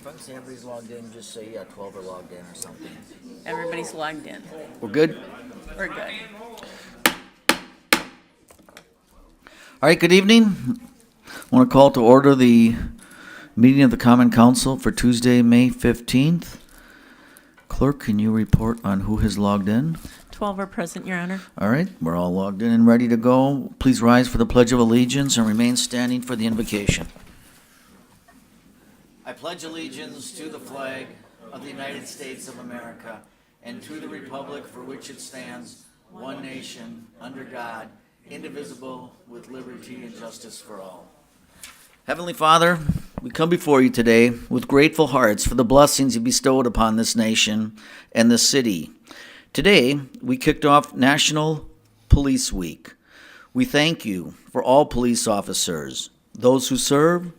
I can say everybody's logged in, just say, 12 are logged in or something. Everybody's logged in. We're good? We're good. All right, good evening. I want to call to order the meeting of the Common Council for Tuesday, May 15th. Clerk, can you report on who has logged in? 12 are present, Your Honor. All right, we're all logged in and ready to go. Please rise for the Pledge of Allegiance and remain standing for the invocation. I pledge allegiance to the flag of the United States of America and to the republic for which it stands, one nation, under God, indivisible, with liberty and justice for all. Heavenly Father, we come before you today with grateful hearts for the blessings you bestowed upon this nation and this city. Today, we kicked off National Police Week. We thank you for all police officers, those who serve,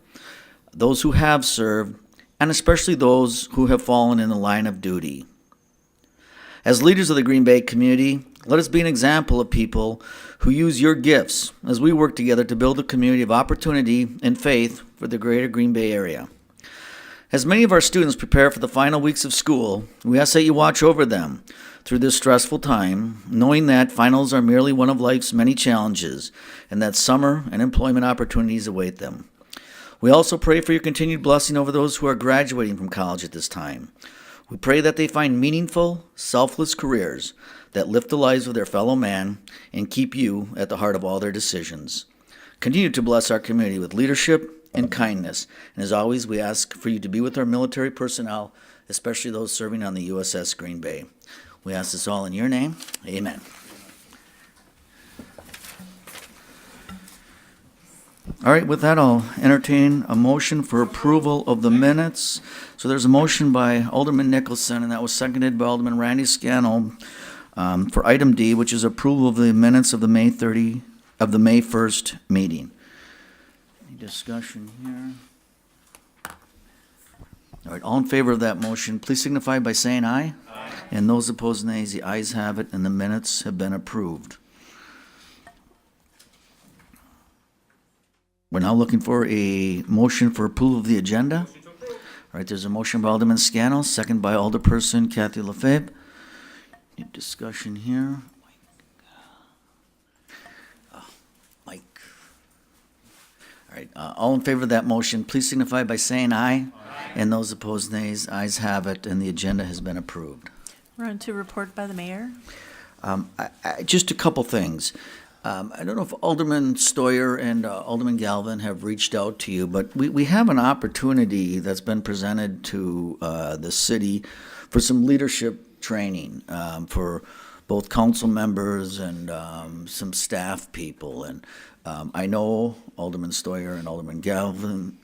those who have served, and especially those who have fallen in the line of duty. As leaders of the Green Bay community, let us be an example of people who use your gifts as we work together to build a community of opportunity and faith for the greater Green Bay area. As many of our students prepare for the final weeks of school, we ask that you watch over them through this stressful time, knowing that finals are merely one of life's many challenges and that summer and employment opportunities await them. We also pray for your continued blessing over those who are graduating from college at this time. We pray that they find meaningful, selfless careers that lift the lives of their fellow man and keep you at the heart of all their decisions. Continue to bless our community with leadership and kindness. And as always, we ask for you to be with our military personnel, especially those serving on the USS Green Bay. We ask this all in your name. Amen. All right, with that, I'll entertain a motion for approval of the minutes. So there's a motion by Alderman Nicholson, and that was seconded by Alderman Randy Scannell for item D, which is approval of the minutes of the May 1st meeting. Any discussion here? All right, all in favor of that motion, please signify by saying aye. Aye. And those opposed, nays. The ayes have it, and the minutes have been approved. We're now looking for a motion for approval of the agenda. All right, there's a motion by Alderman Scannell, second by Alderperson Kathy Lefebvre. Any discussion here? Mike. All right, all in favor of that motion, please signify by saying aye. Aye. And those opposed, nays. Ayes have it, and the agenda has been approved. We're on to report by the mayor. Just a couple things. I don't know if Alderman Stoyer and Alderman Galvin have reached out to you, but we have an opportunity that's been presented to the city for some leadership training for both council members and some staff people. And I know Alderman Stoyer and Alderman Galvin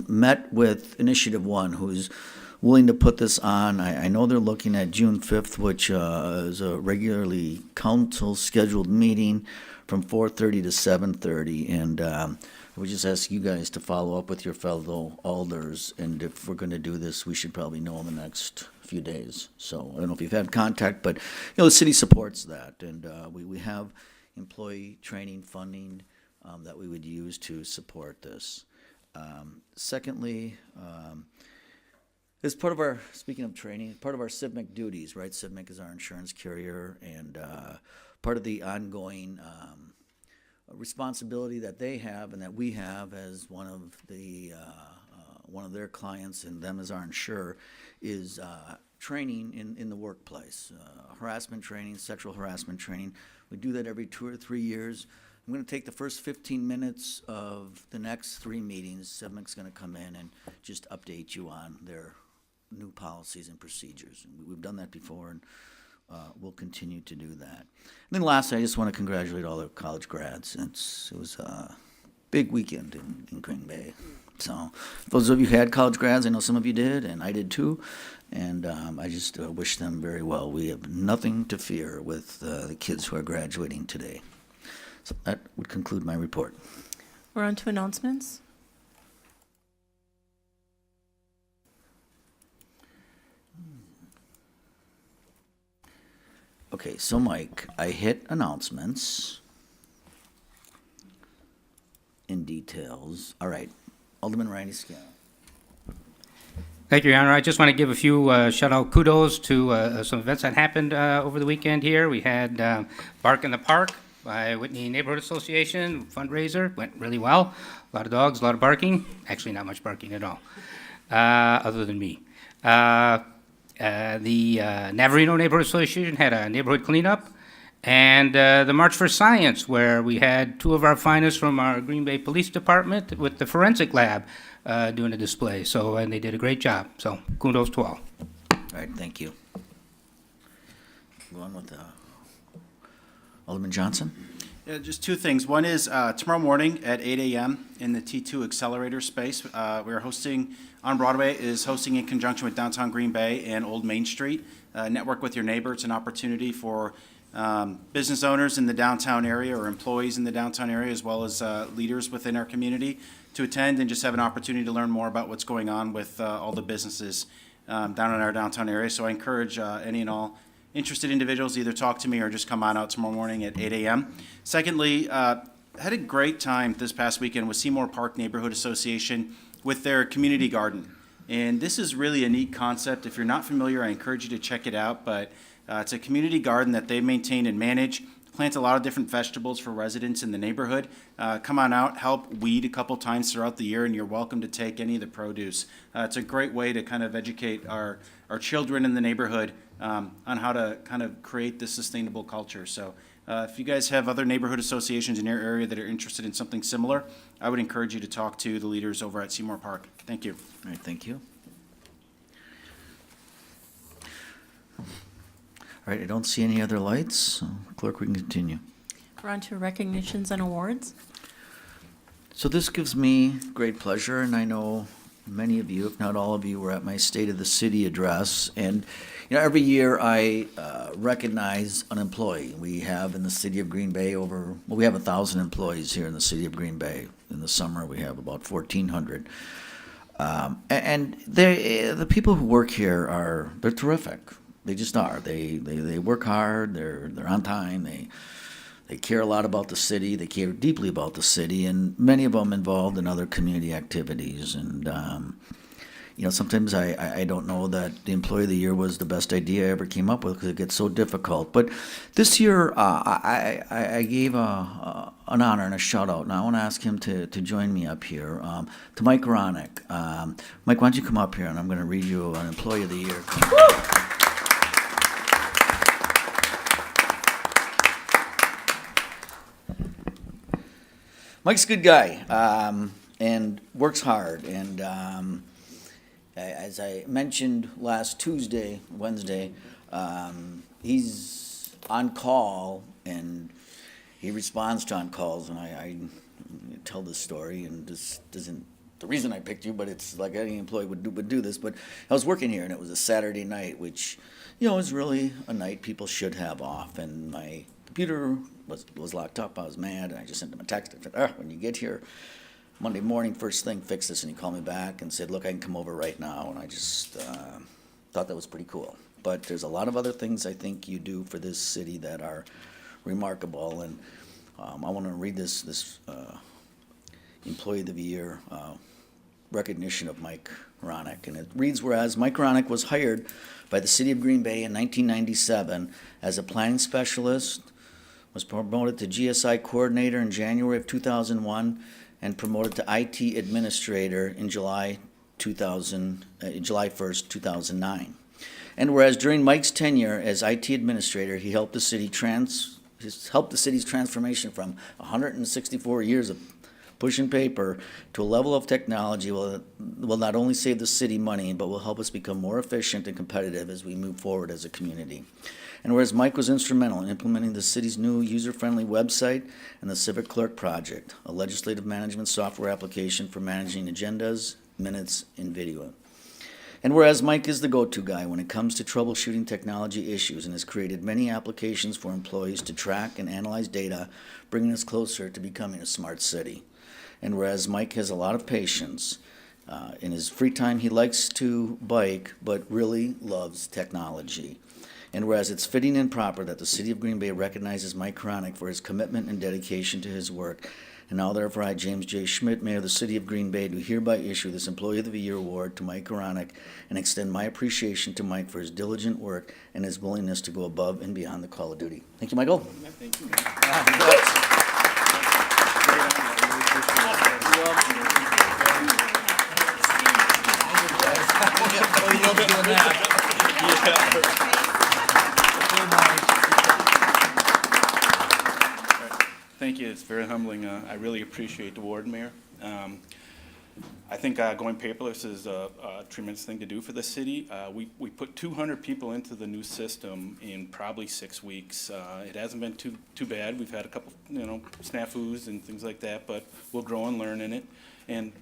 met with Initiative One, who's willing to put this on. I know they're looking at June 5th, which is a regularly council scheduled meeting from 4:30 to 7:30. And I would just ask you guys to follow up with your fellow alders. And if we're going to do this, we should probably know in the next few days. So I don't know if you've had contact, but the city supports that. And we have employee training funding that we would use to support this. Secondly, as part of our, speaking of training, part of our CIVMIC duties, right? CIVMIC is our insurance carrier, and part of the ongoing responsibility that they have and that we have as one of their clients and them as our insurer is training in the workplace, harassment training, sexual harassment training. We do that every 2 or 3 years. I'm going to take the first 15 minutes of the next 3 meetings. CIVMIC's going to come in and just update you on their new policies and procedures. We've done that before, and we'll continue to do that. And then lastly, I just want to congratulate all the college grads. It was a big weekend in Green Bay. So those of you who had college grads, I know some of you did, and I did too, and I just wish them very well. We have nothing to fear with the kids who are graduating today. So that would conclude my report. We're on to announcements. Okay, so Mike, I hit announcements in details. All right, Alderman Randy Scannell. Thank you, Your Honor. I just want to give a few shout-out kudos to some events that happened over the weekend here. We had Bark in the Park by Whitney Neighborhood Association fundraiser. Went really well. A lot of dogs, a lot of barking. Actually, not much barking at all, other than me. The Navarino Neighborhood Association had a neighborhood cleanup. And the March for Science, where we had two of our finest from our Green Bay Police Department with the forensic lab doing a display. And they did a great job. So kudos to all. All right, thank you. Go on with Alderman Johnson. Yeah, just two things. One is tomorrow morning at 8 a.m. in the T2 Accelerator space, we're hosting, On Broadway is hosting in conjunction with Downtown Green Bay and Old Main Street. Network with your neighbor. It's an opportunity for business owners in the downtown area or employees in the downtown area, as well as leaders within our community, to attend and just have an opportunity to learn more about what's going on with all the businesses down in our downtown area. So I encourage any and all interested individuals either talk to me or just come on out tomorrow morning at 8 a.m. Secondly, had a great time this past weekend with Seymour Park Neighborhood Association with their community garden. And this is really a neat concept. If you're not familiar, I encourage you to check it out. But it's a community garden that they maintain and manage, plant a lot of different vegetables for residents in the neighborhood. Come on out, help weed a couple times throughout the year, and you're welcome to take any of the produce. It's a great way to kind of educate our children in the neighborhood on how to kind of create this sustainable culture. So if you guys have other neighborhood associations in your area that are interested in something similar, I would encourage you to talk to the leaders over at Seymour Park. Thank you. All right, thank you. All right, I don't see any other lights, so clerk, we can continue. We're on to recognitions and awards. So this gives me great pleasure, and I know many of you, if not all of you, were at my State of the City address. And, every year I recognize an employee. We have in the city of Green Bay we have 1,000 employees here in the city of Green Bay. In the summer, we have about 1,400. And the people who work here they're terrific. They just are. They work hard. They're on time. They care a lot about the city. They care deeply about the city, and many of them involved in other community activities. And sometimes I don't know that the Employee of the Year was the best idea I ever came up with because it gets so difficult. But this year I gave an honor and a shout out, and I want to ask him to join me up here to Mike Ronick. Mike, why don't you come up here, and I'm going to read you an Employee of the Year. Mike's a good guy, and works hard, and as I mentioned last Wednesday, he's on call, and he responds to on calls, and I tell this story, and this isn't the reason I picked you, but it's like any employee would do this. But I was working here, and it was a Saturday night, which is really a night people should have off, and my computer was locked up. I was mad, and I just sent him a text. I said, when you get here Monday morning, first thing, fix this. And he called me back and said, look, I can come over right now. And I just thought that was pretty cool. But there's a lot of other things I think you do for this city that are remarkable. And I want to read this Employee of the Year recognition of Mike Ronick. And it reads, whereas Mike Ronick was hired by the city of Green Bay in 1997 as a planning specialist, was promoted to GSI coordinator in January of 2001, and promoted to IT administrator in July 1st, 2009. And whereas during Mike's tenure as IT administrator, he helped the city's transformation from 164 years of pushing paper to a level of technology will not only save the city money, but will help us become more efficient and competitive as we move forward as a community. And whereas Mike was instrumental in implementing the city's new user-friendly website and the Civic Clerk Project, a legislative management software application for managing agendas, minutes, and video. And whereas Mike is the go-to guy when it comes to troubleshooting technology issues and has created many applications for employees to track and analyze data, bringing us closer to becoming a smart city. And whereas Mike has a lot of patience, in his free time he likes to bike, but really loves technology. And whereas it's fitting and proper that the city of Green Bay recognizes Mike Ronick for his commitment and dedication to his work, And now therefore I, James J. Schmidt, Mayor of the City of Green Bay, do hereby issue this Employee of the Year Award to Mike Aronik and extend my appreciation to Mike for his diligent work and his willingness to go above and beyond the call of duty. Thank you, Michael. Thank you. Thank you. It's very humbling. I really appreciate the award, Mayor. I think going paperless is a tremendous thing to do for the city. We put 200 people into the new system in probably 6 weeks. It hasn't been too bad. We've had a couple, snafus and things like that, but we'll grow and learn in it. And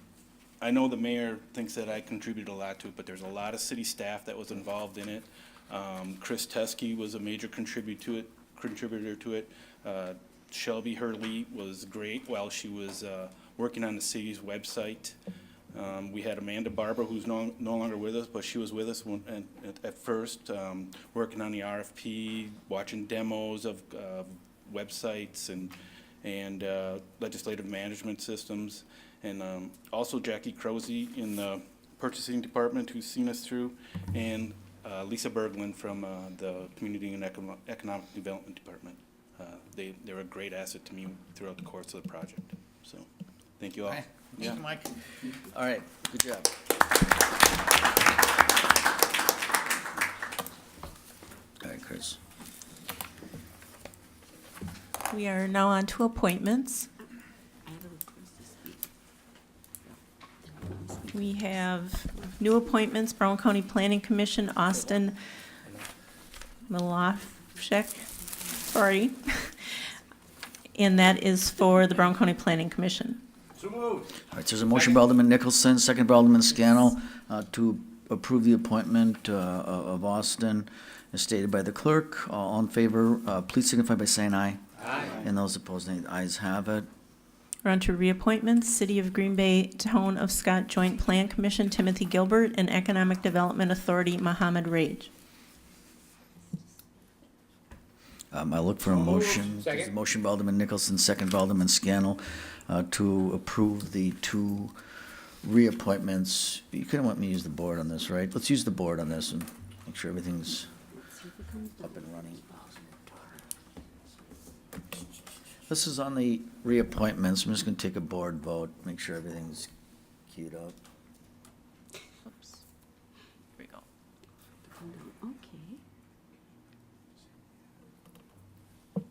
I know the mayor thinks that I contributed a lot to it, but there's a lot of city staff that was involved in it. Chris Teskey was a major contributor to it. Shelby Hurley was great while she was working on the city's website. We had Amanda Barber, who's no longer with us, but she was with us at first, working on the RFP, watching demos of websites and legislative management systems. And also Jackie Crozy in the purchasing department, who's seen us through, and Lisa Berglund from the Community and Economic Development Department. They're a great asset to me throughout the course of the project. So, thank you all. Thank Yeah. you, Mike. All right, good job. All right, Chris. We are now on to appointments. We have new appointments, Brown County Planning Commission, Austin Malofchek, sorry. And that is for the Brown County Planning Commission. All right, so there's a motion by Alderman Nicholson, second by Alderman Scannell, to approve the appointment of Austin as stated by the clerk. All in favor, please signify by saying aye. Aye. And those opposed, nay. The ayes have it. We're on to reappointments, City of Green Bay, Town of Scott Joint Plan Commission, Timothy Gilbert, and Economic Development Authority, Mohammed Rage. I look for a motion. There's a motion by Alderman Nicholson, second by Alderman Scannell, to approve the two reappointments. You couldn't want me to use the board on this, right? Let's use the board on this and make sure everything's up and running. This is on the reappointments. I'm just gonna take a board vote, make sure everything's queued up. Oops. Here we go. Okay. It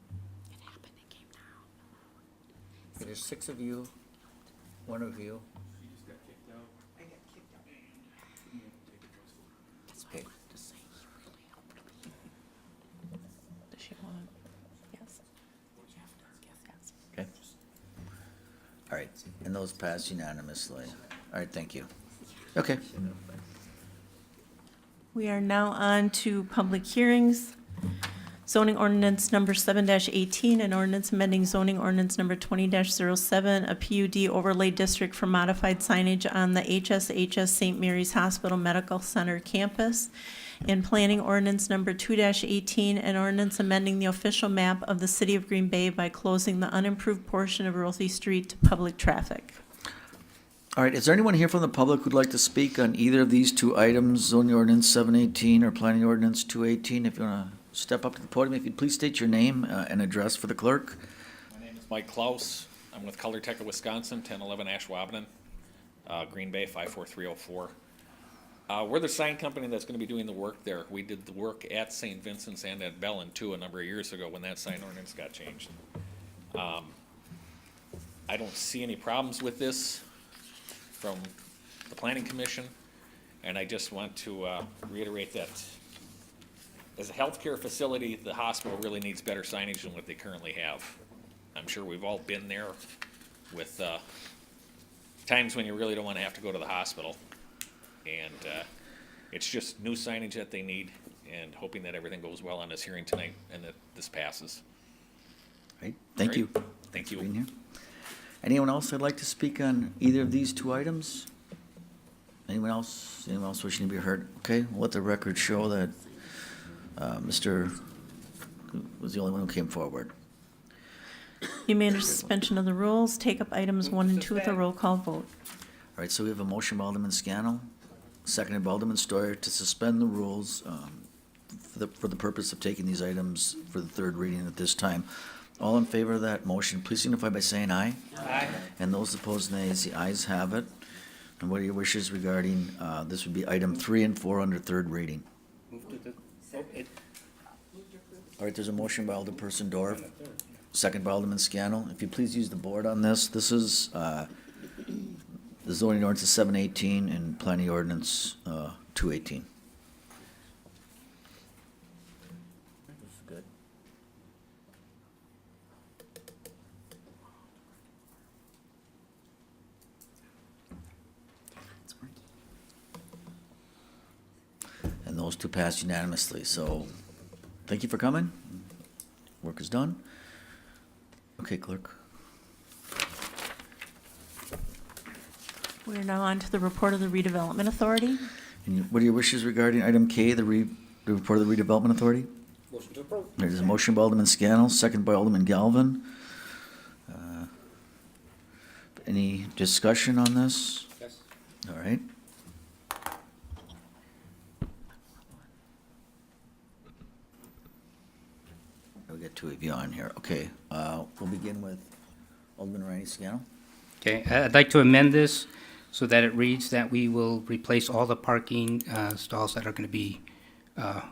happened, it came down. There's 6 of you, 1 of you. Okay. Does she want? Yes. Yes. Okay. All right, and those pass unanimously. All right, thank you. Okay. We are now on to public hearings. Zoning ordinance number 7-18, an ordinance amending zoning ordinance number 20-07, a PUD overlay district for modified signage on the HSHS St. Mary's Hospital Medical Center campus. And planning ordinance number 2-18, an ordinance amending the official map of the city of Green Bay by closing the unimproved portion of Rothie Street to public traffic. All right, is there anyone here from the public who'd like to speak on either of these two items, zoning ordinance 718 or planning ordinance 218? If you want to step up to the podium, if you'd please state your name and address for the clerk. My name is Mike Klaus. I'm with Color Tech of Wisconsin, 1011 Ashwaubenon, Green Bay 54304. We're the sign company that's going to be doing the work there. We did the work at St. Vincent's and at Bellin too a number of years ago when that sign ordinance got changed. I don't see any problems with this from the Planning Commission, and I just want to reiterate that as a healthcare facility, the hospital really needs better signage than what they currently have. I'm sure we've all been there with times when you really don't want to have to go to the hospital. And it's just new signage that they need, and hoping that everything goes well on this hearing tonight and that this passes. Right, thank All you. right. Thank you. Being here. Anyone else that'd like to speak on either of these two items? Anyone else? Anyone else wishing to be heard? Okay, we'll let the record show that Mr. was the only one who came forward. You may, under suspension of the rules, take up items 1 and 2 with a roll call vote. All right, so we have a motion by Alderman Scannell, seconded by Alderman Stoyer to suspend the rules for the purpose of taking these items for the third reading at this time. All in favor of that motion, please signify by saying aye. Aye. And those opposed, nays. The ayes have it. And what are your wishes regarding, this would be item 3 and 4 under third reading? All right, there's a motion by Alderperson Dorff, second by Alderman Scannell. If you please use the board on this. This is the zoning ordinance is 718 and planning ordinance 218. Good. It's working. And those two passed unanimously, so thank you for coming. Work is done. Okay, clerk. We are now on to the report of the redevelopment authority. And what are your wishes regarding item K, the report of the redevelopment authority? Motion to approve. There's a motion by Alderman Scannell, second by Alderman Galvin. Any discussion on this? Yes. All right. We'll get two of you on here. Okay, we'll begin with Alderman Randy Scannell. Okay, I'd like to amend this so that it reads that we will replace all the parking stalls that are going to be, that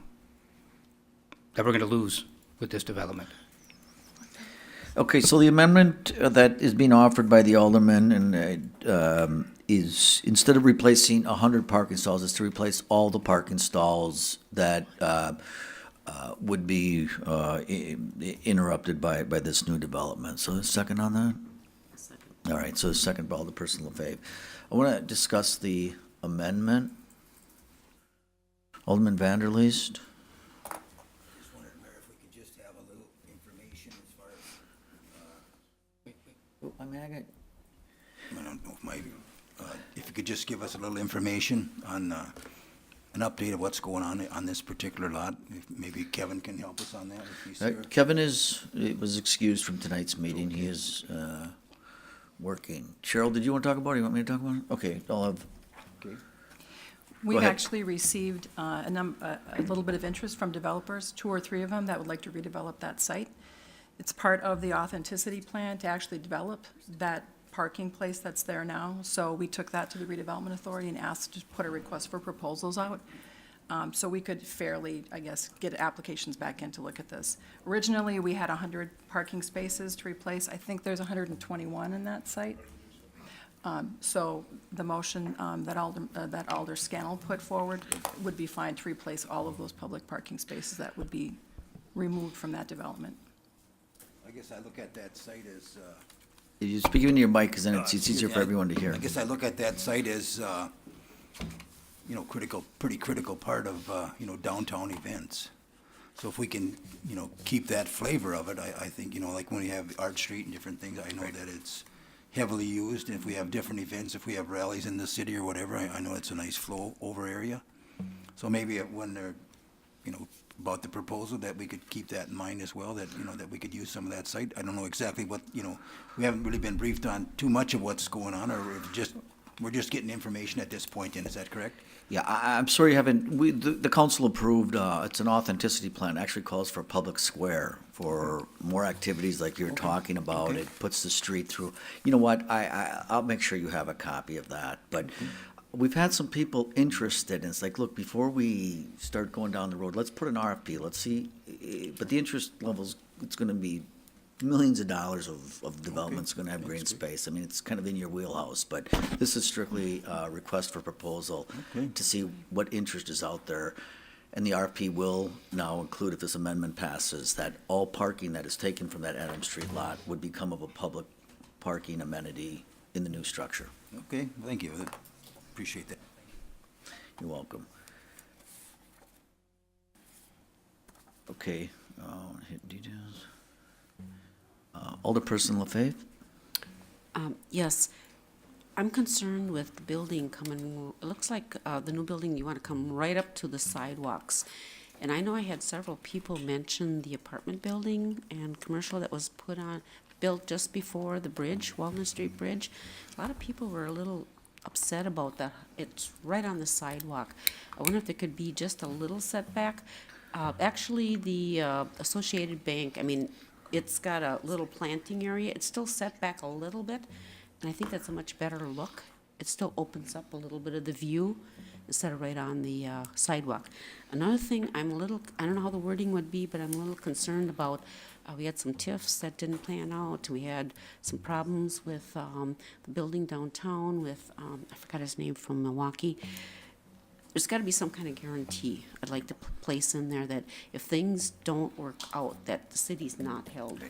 we're going to lose with this development. Okay, so the amendment that is being offered by the alderman and is, instead of replacing 100 parking stalls, is to replace all the parking stalls that would be interrupted by this new development. So a second on that? All right, so a second by Alderperson LaFave. I want to discuss the amendment. Alderman Vanderleest? Just wondered, Mayor, if we could just have a little information as far as, I mean, I don't know if if you could just give us a little information on, an update of what's going on this particular lot. If maybe Kevin can help us on that if he's here. Kevin was excused from tonight's meeting. He is working. Cheryl, did you want to talk about it? You want me to talk about it? Okay, I'll have. We've ahead. actually received a little bit of interest from developers, 2 or 3 of them, that would like to redevelop that site. It's part of the authenticity plan to actually develop that parking place that's there now. So we took that to the redevelopment authority and asked to put a request for proposals out. So we could fairly, I guess, get applications back in to look at this. Originally, we had 100 parking spaces to replace. I think there's 121 in that site. So the motion that Alder Scannell put forward would be fine to replace all of those public parking spaces that would be removed from that development. I guess I look at that site as, If you speak into your mic, because then it's easier for everyone to hear. I guess I look at that site as, pretty critical part of, downtown events. So if we can, keep that flavor of it, I think, like when we have Art Street and different things, I know that it's heavily used. And if we have different events, if we have rallies in the city or whatever, I know it's a nice flow over area. So maybe when they're, about the proposal, that we could keep that in mind as well, that, that we could use some of that site. I don't know exactly what, we haven't really been briefed on too much of what's going on, or we're just getting information at this point, and is that correct? Yeah, I'm sorry you haven't, the council approved, it's an authenticity plan, actually calls for a public square for more activities like you're talking about. Okay. It puts the street through. You know what, I'll make sure you have a copy of that, but we've had some people interested, and it's like, look, before we start going down the road, let's put an RFP, let's see, but the interest levels, it's gonna be millions of dollars of development's gonna have green space. I mean, it's kind of in your wheelhouse, but this is strictly a request for proposal to see what interest is out there. And the RFP will now include, if this amendment passes, that all parking that is taken from that Adams Street lot would become of a public parking amenity in the new structure. Okay, thank you. Appreciate that. You're welcome. Okay, hit details. Alderperson LaFave? Yes, I'm concerned with the building coming, it looks like the new building, you want to come right up to the sidewalks. And I know I had several people mention the apartment building and commercial that was built just before the bridge, Walnut Street Bridge. A lot of people were a little upset about that. It's right on the sidewalk. I wonder if there could be just a little setback. Actually, the Associated Bank, I mean, it's got a little planting area. It's still set back a little bit, and I think that's a much better look. It still opens up a little bit of the view instead of right on the sidewalk. Another thing, I don't know how the wording would be, but I'm a little concerned about, we had some TIFs that didn't plan out. We had some problems with the building downtown with, I forgot his name, from Milwaukee. There's got to be some kind of guarantee I'd like to place in there that if things don't work out, that the city's not held,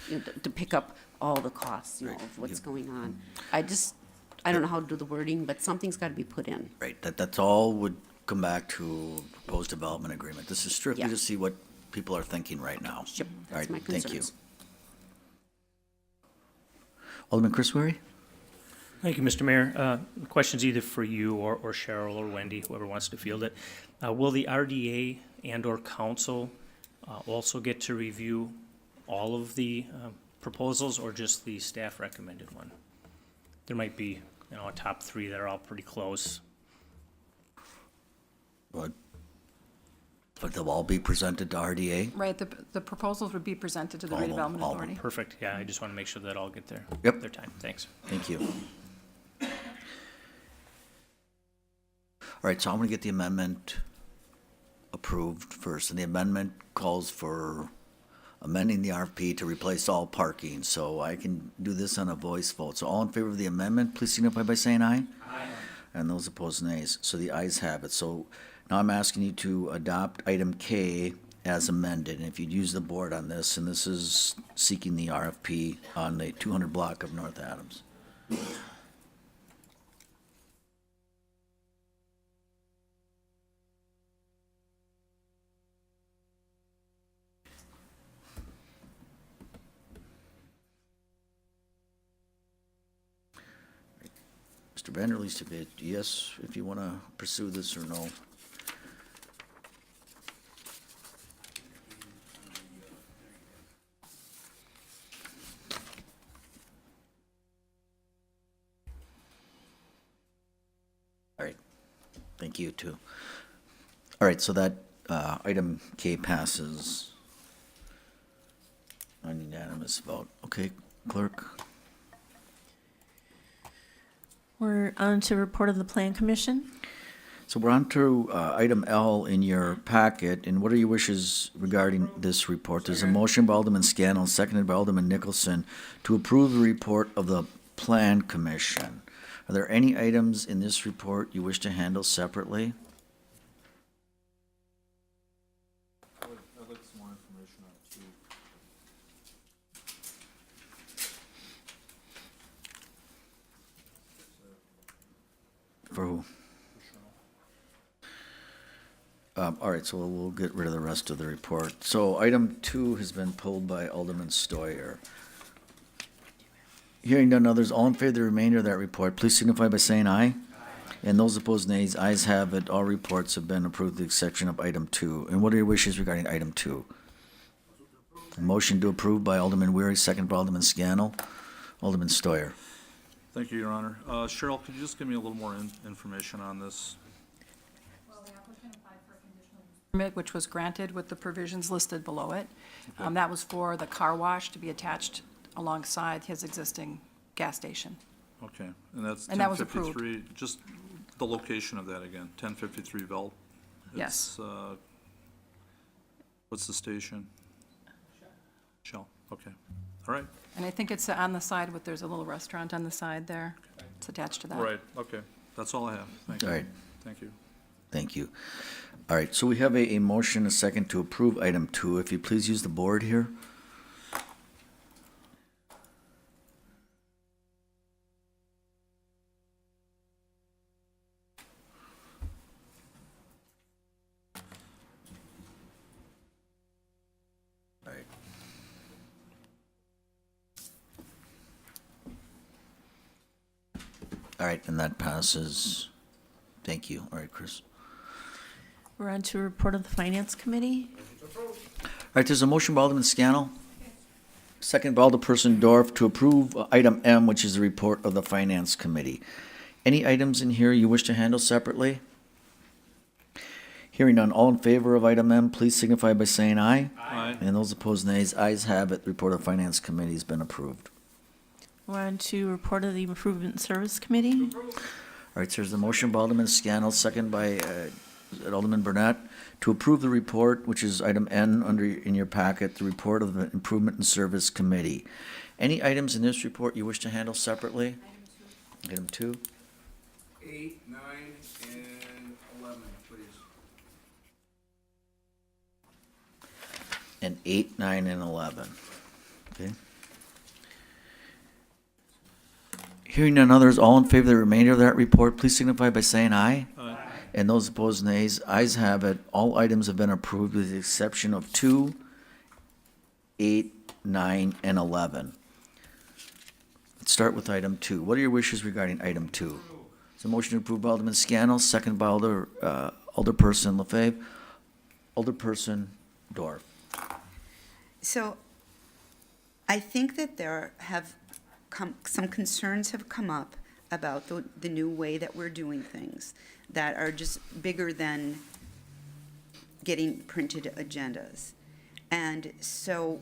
you know, to pick up all the costs, you know, of what's going on. I don't know how to do the wording, but something's got to be put in. Right, that's all would come back to proposed development agreement. This is strictly Yeah. to see what people are thinking right now. Yep, All that's right, my thank you. concerns. Alderman Chris Wery? Thank you, Mr. Mayor. Questions either for you or Cheryl or Wendy, whoever wants to field it. Will the RDA and/or council also get to review all of the proposals or just the staff recommended one? There might be, you know, a top three that are all pretty close. But they'll all be presented to RDA? Right, the proposals would be presented to the All of them, redevelopment all of them. authority. Perfect, yeah, I just want to make sure that all get their Yep. their time. Thanks. Thank you. All right, so I'm gonna get the amendment approved first, and the amendment calls for amending the RFP to replace all parking, so I can do this on a voice vote. So all in favor of the amendment, please signify by saying aye. Aye. And those opposed, nays. So the ayes have it. So now I'm asking you to adopt item K as amended, and if you'd use the board on this, and this is seeking the RFP on the 200 block of North Adams. Mr. Vanderleest, if it, yes, if you want to pursue this or no. All right, thank you too. All right, so that item K passes on unanimous vote. Okay, clerk? We're on to report of the Plan Commission. So we're on to item L in your packet, and what are your wishes regarding this report? There's a motion by Alderman Scannell, seconded by Alderman Nicholson, to approve the report of the Plan Commission. Are there any items in this report you wish to handle separately? I'd like some more information on it too. For who? All right, so we'll get rid of the rest of the report. So item 2 has been pulled by Alderman Stoyer. Hearing none others, all in favor of the remainder of that report, please signify by saying aye. And those opposed, nays. Ayes have it. All reports have been approved with the exception of item 2. And what are your wishes regarding item 2? A motion to approve by Alderman Weary, second by Alderman Scannell. Alderman Stoyer. Thank you, Your Honor. Cheryl, could you just give me a little more information on this? Permit, which was granted with the provisions listed below it. That was for the car wash to be attached alongside his existing gas station. Okay, and that's And that was approved. 1053, just the location of that again, 1053 Velt? Yes. It's, what's the station? Shell, okay, all right, And I think it's on the side with, there's a little restaurant on the side there. It's attached to that. all right, okay, that's all I have, thank you. All right. Thank you. Thank you. All right, so we have a motion, a second to approve item 2. If you please use the board here. All right. All right, and that passes. Thank you. All right, Chris. We're on to report of the Finance Committee. All right, there's a motion by Alderman Scannell, second by Alderperson Dorf, to approve item M, which is the report of the Finance Committee. Any items in here you wish to handle separately? Hearing none, all in favor of item M, please signify by saying aye. Aye. And those opposed, nays. Ayes have it. The report of the Finance Committee has been approved. We're on to report of the Improvement Service Committee. All right, so there's a motion by Alderman Scannell, second by Alderman Burnett, to approve the report, which is item N in your packet, the report of the Improvement and Service Committee. Any items in this report you wish to handle separately? Item 2. 8, 9, and 11, please. And 8, 9, and 11. Okay. Hearing none others, all in favor of the remainder of that report, please signify by saying aye. Aye. And those opposed, nays. Ayes have it. All items have been approved with the exception of 2, 8, 9, and 11. Let's start with item 2. What are your wishes regarding item 2? It's a motion to approve by Alderman Scannell, second by Alderperson LaFave. Alderperson Dorf. So I think that there have some concerns have come up about the new way that we're doing things that are just bigger than getting printed agendas. And so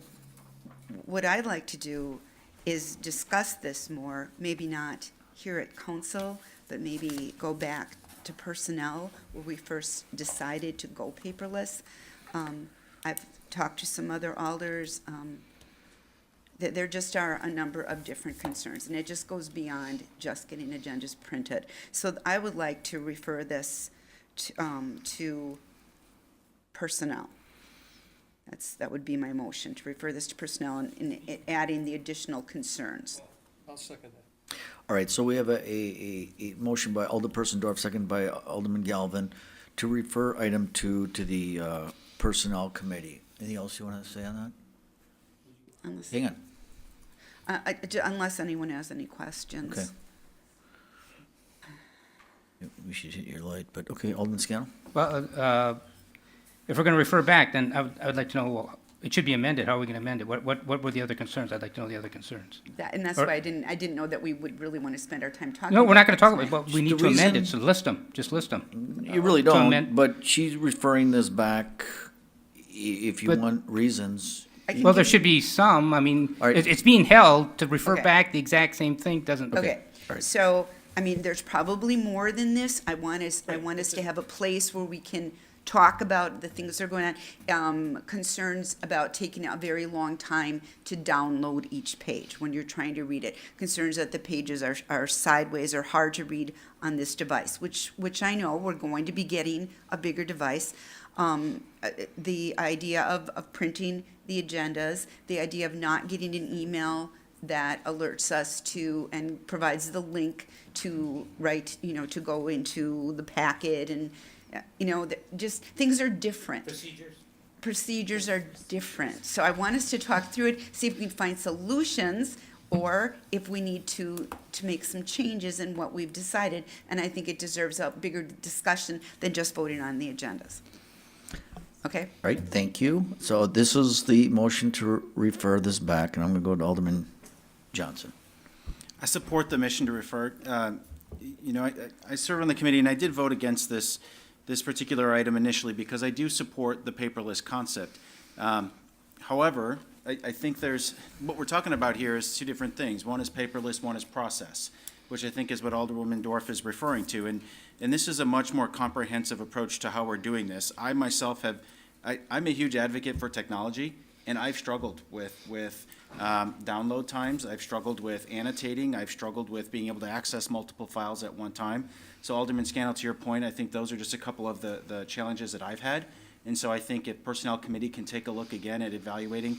what I'd like to do is discuss this more, maybe not here at council, but maybe go back to personnel where we first decided to go paperless. I've talked to some other alders, that there just are a number of different concerns, and it just goes beyond just getting agendas printed. So I would like to refer this to personnel. That would be my motion, to refer this to personnel and adding the additional concerns. I'll second that. All right, so we have a motion by Alderperson Dorf, second by Alderman Galvin, to refer item 2 to the Personnel Committee. Anything else you want to say on that? Unless, Hang on. unless anyone has any questions. Okay. We should hit your light, but okay, Alderman Scannell? Well, if we're going to refer back, then I would like to know, well, it should be amended. How are we going to amend it? What were the other concerns? I'd like to know the other concerns. And that's Or- why I didn't know that we would really want to spend our time talking. No, we're not about going to talk this about it, tonight. but we need The to amend it, reason- so list them, just list them. You really To don't, amend- but she's referring this back if you But- want reasons. I can Well, there give- should be some, I mean, All right. it's being held to refer Okay. back the exact same thing, doesn't. Okay, all right. so, I mean, there's probably more than this. I want us to have a place where we can talk about the things that are going on. Concerns about taking a very long time to download each page when you're trying to read it. Concerns that the pages are sideways or hard to read on this device, which I know we're going to be getting a bigger device. The idea of printing the agendas, the idea of not getting an email that alerts us to and provides the link to write, to go into the packet, and, just things are different. Procedures are different. So I want us to talk through it, see if we can find solutions, or if we need to make some changes in what we've decided. And I think it deserves a bigger discussion than just voting on the agendas. Okay? All right, thank you. So this is the motion to refer this back, and I'm going to go to Alderman Johnson. I support the mission to refer. I serve on the committee, and I did vote against this particular item initially because I do support the paperless concept. However, I think what we're talking about here is two different things. One is paperless, one is process, which I think is what Alderwoman Dorf is referring to. And this is a much more comprehensive approach to how we're doing this. I myself I'm a huge advocate for technology, and I've struggled with download times. I've struggled with annotating. I've struggled with being able to access multiple files at one time. So Alderman Scannell, to your point, I think those are just a couple of the challenges that I've had. And so I think if Personnel Committee can take a look again at evaluating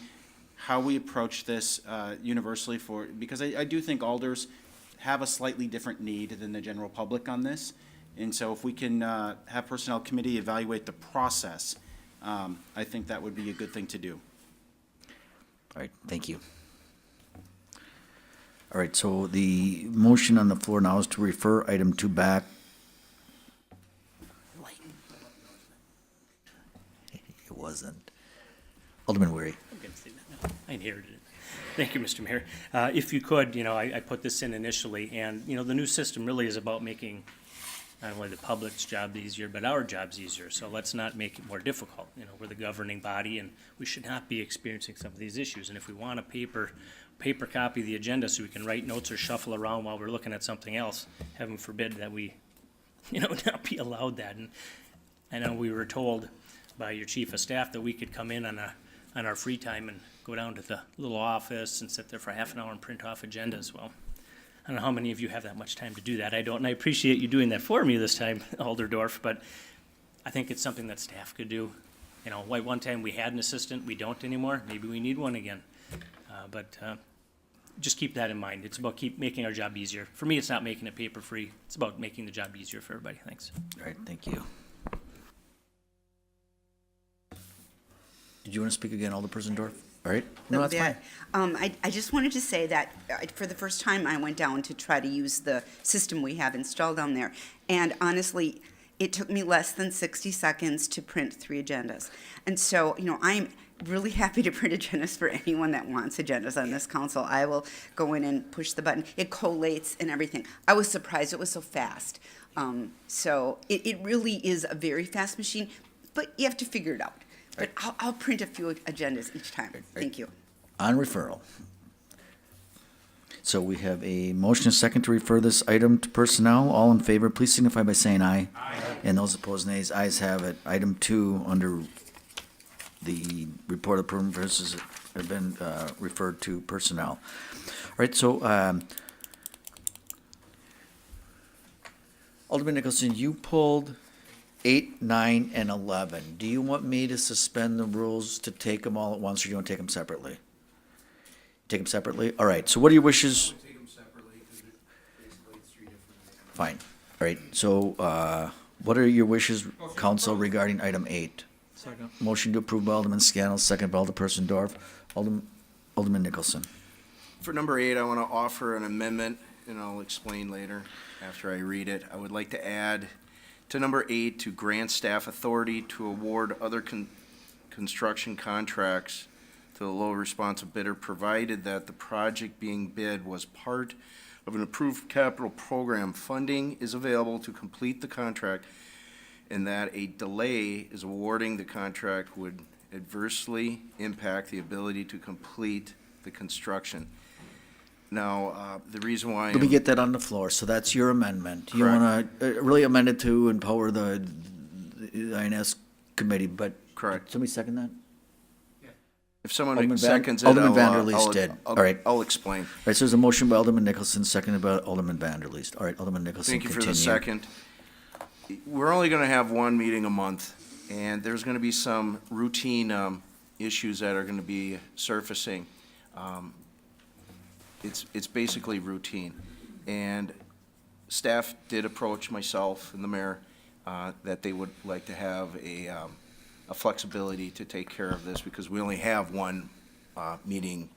how we approach this universally because I do think alders have a slightly different need than the general public on this. And so if we can have Personnel Committee evaluate the process, I think that would be a good thing to do. All right, thank you. All right, so the motion on the floor now is to refer item 2 back. It wasn't. Alderman Weary. I'm gonna say that now. I inherited it. Thank you, Mr. Mayor. If you could, I put this in initially, and, the new system really is about making not only the public's job easier, but our jobs easier. So let's not make it more difficult. We're the governing body, and we should not be experiencing some of these issues. And if we want a paper copy of the agenda so we can write notes or shuffle around while we're looking at something else, heaven forbid that we, not be allowed that. And I know we were told by your chief of staff that we could come in on our free time and go down to the little office and sit there for half an hour and print off agendas. Well, I don't know how many of you have that much time to do that. I don't, and I appreciate you doing that for me this time, Alderdorf, but I think it's something that staff could do. One time we had an assistant, we don't anymore. Maybe we need one again. But just keep that in mind. It's about making our job easier. For me, it's not making it paper-free. It's about making the job easier for everybody. Thanks. All right, thank you. Did you want to speak again, Alderperson Dorf? All right, no, that's fine. I just wanted to say that for the first time, I went down to try to use the system we have installed down there. And honestly, it took me less than 60 seconds to print 3 agendas. And so, I'm really happy to print agendas for anyone that wants agendas on this council. I will go in and push the button. It collates and everything. I was surprised it was so fast. So it really is a very fast machine, but you have to figure it out. But I'll print a few agendas each time. Thank you. On referral. So we have a motion and second to refer this item to personnel. All in favor, please signify by saying aye. Aye. And those opposed, nays. Ayes have it. Item 2 under the report of permanent versus have been referred to personnel. All right, so Alderman Nicholson, you pulled 8, 9, and 11. Do you want me to suspend the rules to take them all at once, or do you want to take them separately? Take them separately? All right, so what are your wishes? Take them separately, because basically it's 3 different. Fine. All right, so what are your wishes, council, regarding item 8? Second. Motion to approve by Alderman Scannell, second by Alderperson Dorf. Alderman Nicholson. For number 8, I want to offer an amendment, and I'll explain later after I read it. I would like to add to number 8 to grant staff authority to award other construction contracts to the low responsive bidder, provided that the project being bid was part of an approved capital program. Funding is available to complete the contract, and that a delay is awarding the contract would adversely impact the ability to complete the construction. Now, the reason why. Let me get that on the floor. So that's your amendment. You Correct. want to really amend it to empower the INS committee, but. Correct. Somebody second that? If someone Alderman seconds it, Alderman I'll, Vanderleest did. All right. I'll explain. All right, so there's a motion by Alderman Nicholson, seconded by Alderman Vanderleest. All right, Alderman Nicholson, Thank you for continue. the second. We're only going to have one meeting a month, and there's going to be some routine issues that are going to be surfacing. It's basically routine. And staff did approach myself and the mayor that they would like to have a flexibility to take care of this, because we only have one meeting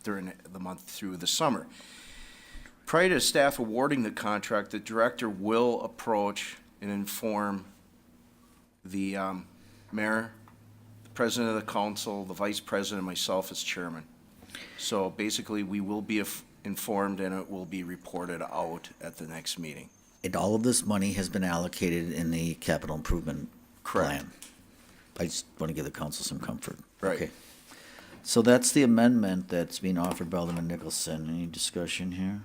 during the month through the summer. Prior to staff awarding the contract, the director will approach and inform the mayor, the president of the council, the vice president, and myself as chairman. So basically, we will be informed, and it will be reported out at the next meeting. And all of this money has been allocated in the capital improvement Correct. plan. I just want to give the council some comfort. Right. Okay. So that's the amendment that's being offered by Alderman Nicholson. Any discussion here?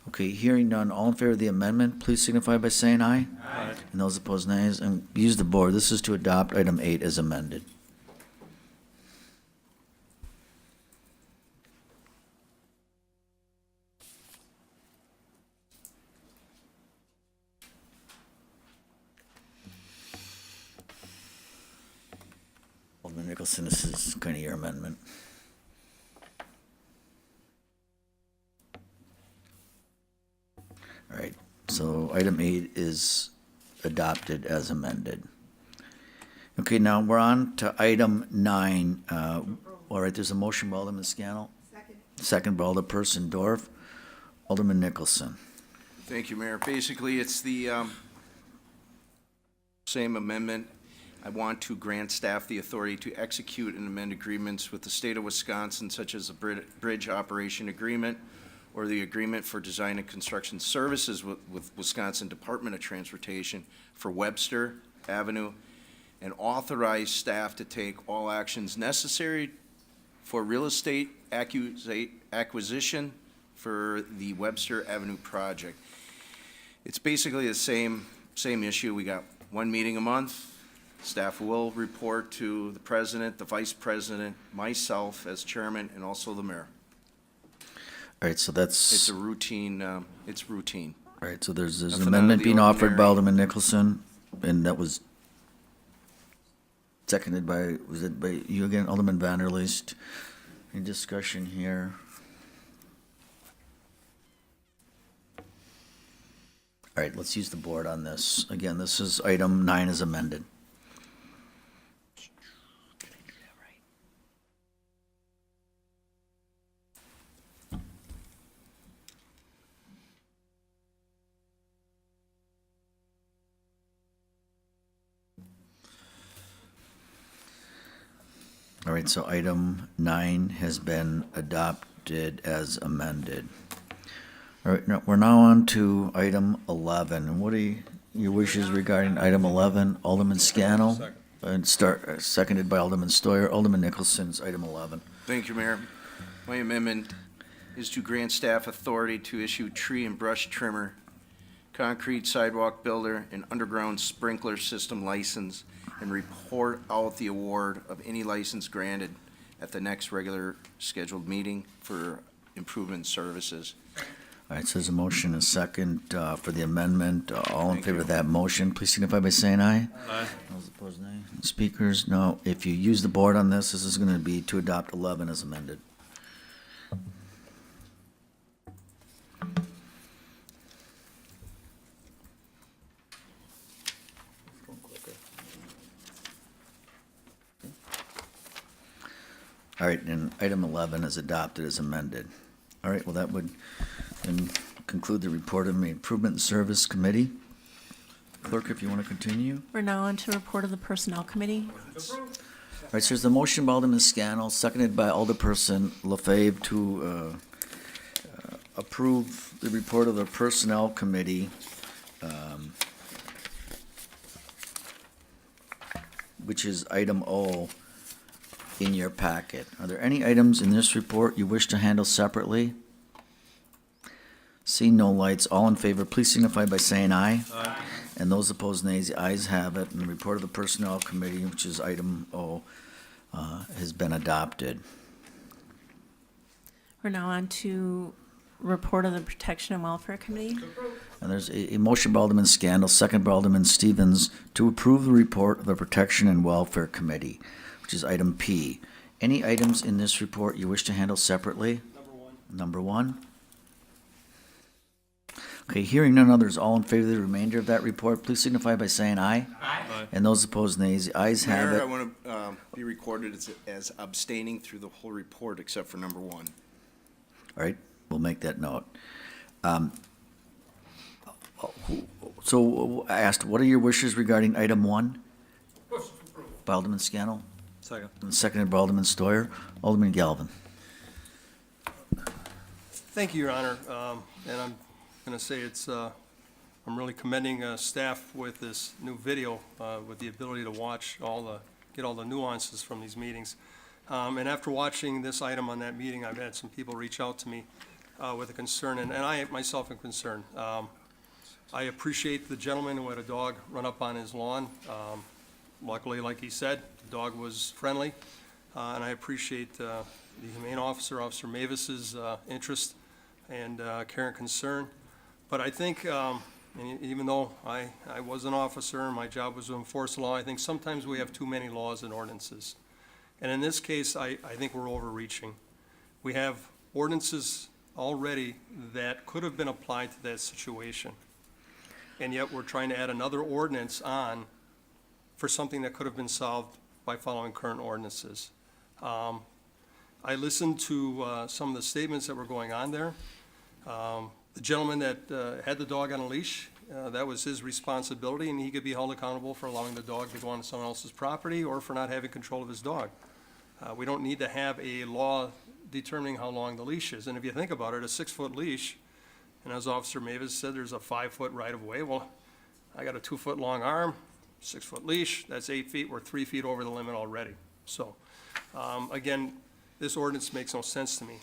Okay, hearing none. All in favor of the amendment, please signify by saying aye. Aye. And those opposed, nays. And use the board. This is to adopt item 8 as amended. Alderman Nicholson, this is kind of your amendment. All right, so item 8 is adopted as amended. Okay, now we're on to item 9. All right, there's a motion by Alderman Scannell. Second by Alderperson Dorf. Alderman Nicholson. Thank you, Mayor. Basically, it's the same amendment. I want to grant staff the authority to execute and amend agreements with the state of Wisconsin, such as the Bridge Operation Agreement or the Agreement for Design and Construction Services with Wisconsin Department of Transportation for Webster Avenue, and authorize staff to take all actions necessary for real estate acquisition for the Webster Avenue project. It's basically the same issue. We got one meeting a month. Staff will report to the president, the vice president, myself as chairman, and also the mayor. All right, so that's. It's a routine, it's routine. All right, so there's an Nothing out of amendment the being offered by ordinary. Alderman Nicholson, and that was seconded by, was it by you again, Alderman Vanderleest? Any discussion here? All right, let's use the board on this. Again, this is item 9 as amended. All right, so item 9 has been adopted as amended. All right, now, we're now on to item 11. And what are your wishes regarding item 11? Alderman Scannell? And seconded by Alderman Stoyer. Alderman Nicholson's item 11. Thank you, Mayor. My amendment is to grant staff authority to issue tree and brush trimmer, concrete sidewalk builder, and underground sprinkler system license, and report out the award of any license granted at the next regular scheduled meeting for improvement services. All right, so there's a motion, a second for the amendment. All in Thank favor you. of that motion, please signify by saying aye. Aye. Those opposed, nay. Speakers, no. If you use the board on this, this is going to be to adopt 11 as amended. All right, and item 11 is adopted as amended. All right, well, that would then conclude the report of the Improvement and Service Committee. Clerk, if you want to continue. We're now on to report of the Personnel Committee. All right, so there's a motion by Alderman Scannell, seconded by Alderperson LaFave to approve the report of the Personnel Committee, which is item O in your packet. Are there any items in this report you wish to handle separately? Seeing no lights, all in favor, please signify by saying aye. Aye. And those opposed, nays. The ayes have it, and the report of the Personnel Committee, which is item O, has been adopted. We're now on to report of the Protection and Welfare Committee. And there's a motion by Alderman Scannell, second by Alderman Stevens, to approve the report of the Protection and Welfare Committee, which is item P. Any items in this report you wish to handle separately? Number one. Okay, hearing none others, all in favor of the remainder of that report, please signify by saying aye. Aye. And those opposed, nays. The ayes have Mayor, I it. want to be recorded as abstaining through the whole report except for number 1. All right, we'll make that note. So I asked, what are your wishes regarding item 1? By Alderman Scannell, Second. and seconded by Alderman Stoyer. Alderman Galvin. Thank you, Your Honor. And I'm going to say I'm really commending staff with this new video, with the ability to watch get all the nuances from these meetings. And after watching this item on that meeting, I've had some people reach out to me with a concern, and I myself am concerned. I appreciate the gentleman who had a dog run up on his lawn. Luckily, like he said, the dog was friendly, and I appreciate the Humane Officer, Officer Mavis's interest and care and concern. But I think, and even though I was an officer and my job was to enforce the law, I think sometimes we have too many laws and ordinances. And in this case, I think we're overreaching. We have ordinances already that could have been applied to that situation. And yet we're trying to add another ordinance on for something that could have been solved by following current ordinances. I listened to some of the statements that were going on there. The gentleman that had the dog on a leash, that was his responsibility, and he could be held accountable for allowing the dog to go on someone else's property or for not having control of his dog. We don't need to have a law determining how long the leash is. And if you think about it, a 6-foot leash, and as Officer Mavis said, there's a 5-foot right-of-way. Well, I got a 2-foot-long arm, 6-foot leash, that's 8 feet, we're 3 feet over the limit already. So, again, this ordinance makes no sense to me.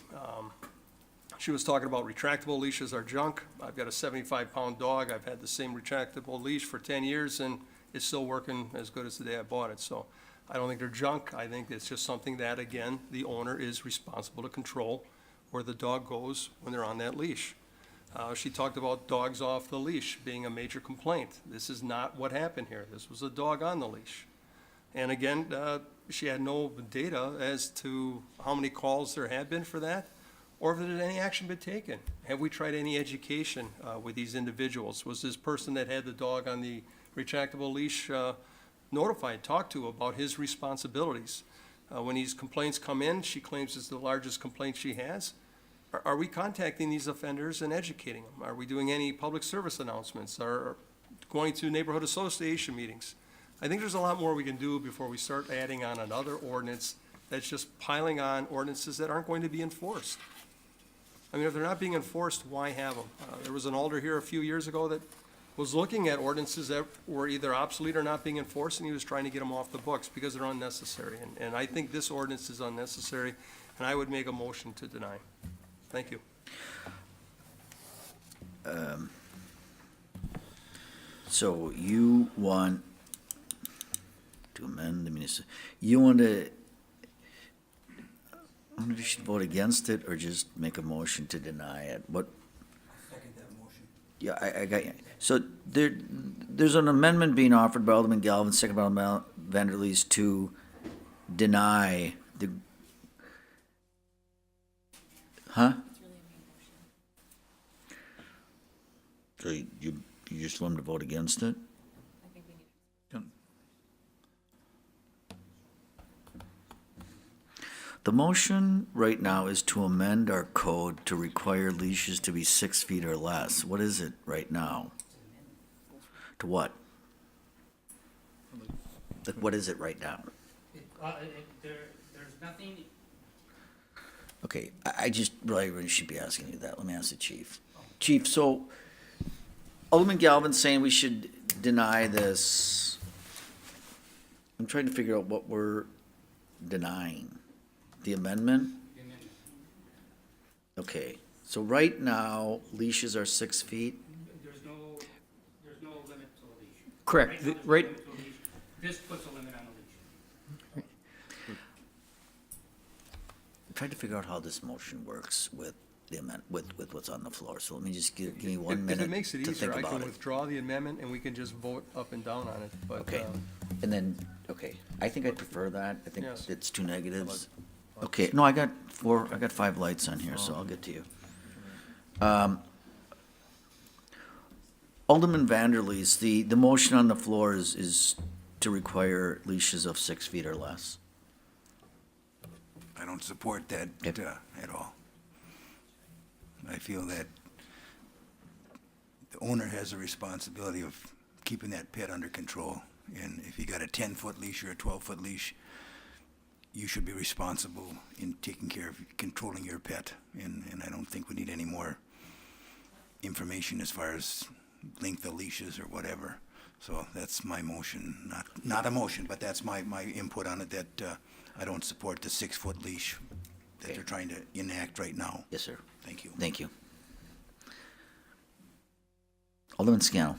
She was talking about retractable leashes are junk. I've got a 75-pound dog. I've had the same retractable leash for 10 years, and it's still working as good as the day I bought it. So I don't think they're junk. I think it's just something that, again, the owner is responsible to control where the dog goes when they're on that leash. She talked about dogs off the leash being a major complaint. This is not what happened here. This was a dog on the leash. And again, she had no data as to how many calls there had been for that, or if there had any action been taken. Have we tried any education with these individuals? Was this person that had the dog on the retractable leash notified, talked to about his responsibilities? When these complaints come in, she claims it's the largest complaint she has. Are we contacting these offenders and educating them? Are we doing any public service announcements? Are going to neighborhood association meetings? I think there's a lot more we can do before we start adding on another ordinance that's just piling on ordinances that aren't going to be enforced. I mean, if they're not being enforced, why have them? There was an alder here a few years ago that was looking at ordinances that were either obsolete or not being enforced, and he was trying to get them off the books because they're unnecessary. And I think this ordinance is unnecessary, and I would make a motion to deny. Thank you. So you want to amend the municipal, you want to, I wonder if you should vote against it or just make a motion to deny it. What? Second that motion. Yeah, I got you. So there's an amendment being offered by Alderman Galvin, second by Alderman Vanderleest to deny the, huh? So you just want them to vote against it? The motion right now is to amend our code to require leashes to be 6 feet or less. What is it right now? To what? Like, what is it right now? There's nothing. Okay, I just really should be asking you that. Let me ask the chief. Chief, so Alderman Galvin's saying we should deny this. I'm trying to figure out what we're denying. The amendment? Okay, so right now leashes are 6 feet? There's no limit to a leash. Correct. Right now, there's no Right. limit to a leash. This puts a limit on the leash. I'm trying to figure out how this motion works with the amendment, with what's on the floor. So let me just give me 1 If minute it makes it to easier, think I about can it. withdraw the amendment and we can just vote up and down on it. But, Okay, and then, okay, I think I prefer that. I think Yes. it's 2 negatives. Okay, no, I got 5 lights on here, so I'll get to you. Alderman Vanderleest, the motion on the floor is to require leashes of 6 feet or less. I don't support that Yep. at all. I feel that the owner has a responsibility of keeping that pet under control. And if you got a 10-foot leash or a 12-foot leash, you should be responsible in taking care of controlling your pet. And I don't think we need any more information as far as length of leashes or whatever. So that's my motion, not a motion, but that's my input on it, that I don't support the 6-foot leash that Okay. they're trying to enact right now. Yes, sir. Thank you. Thank you. Alderman Scannell.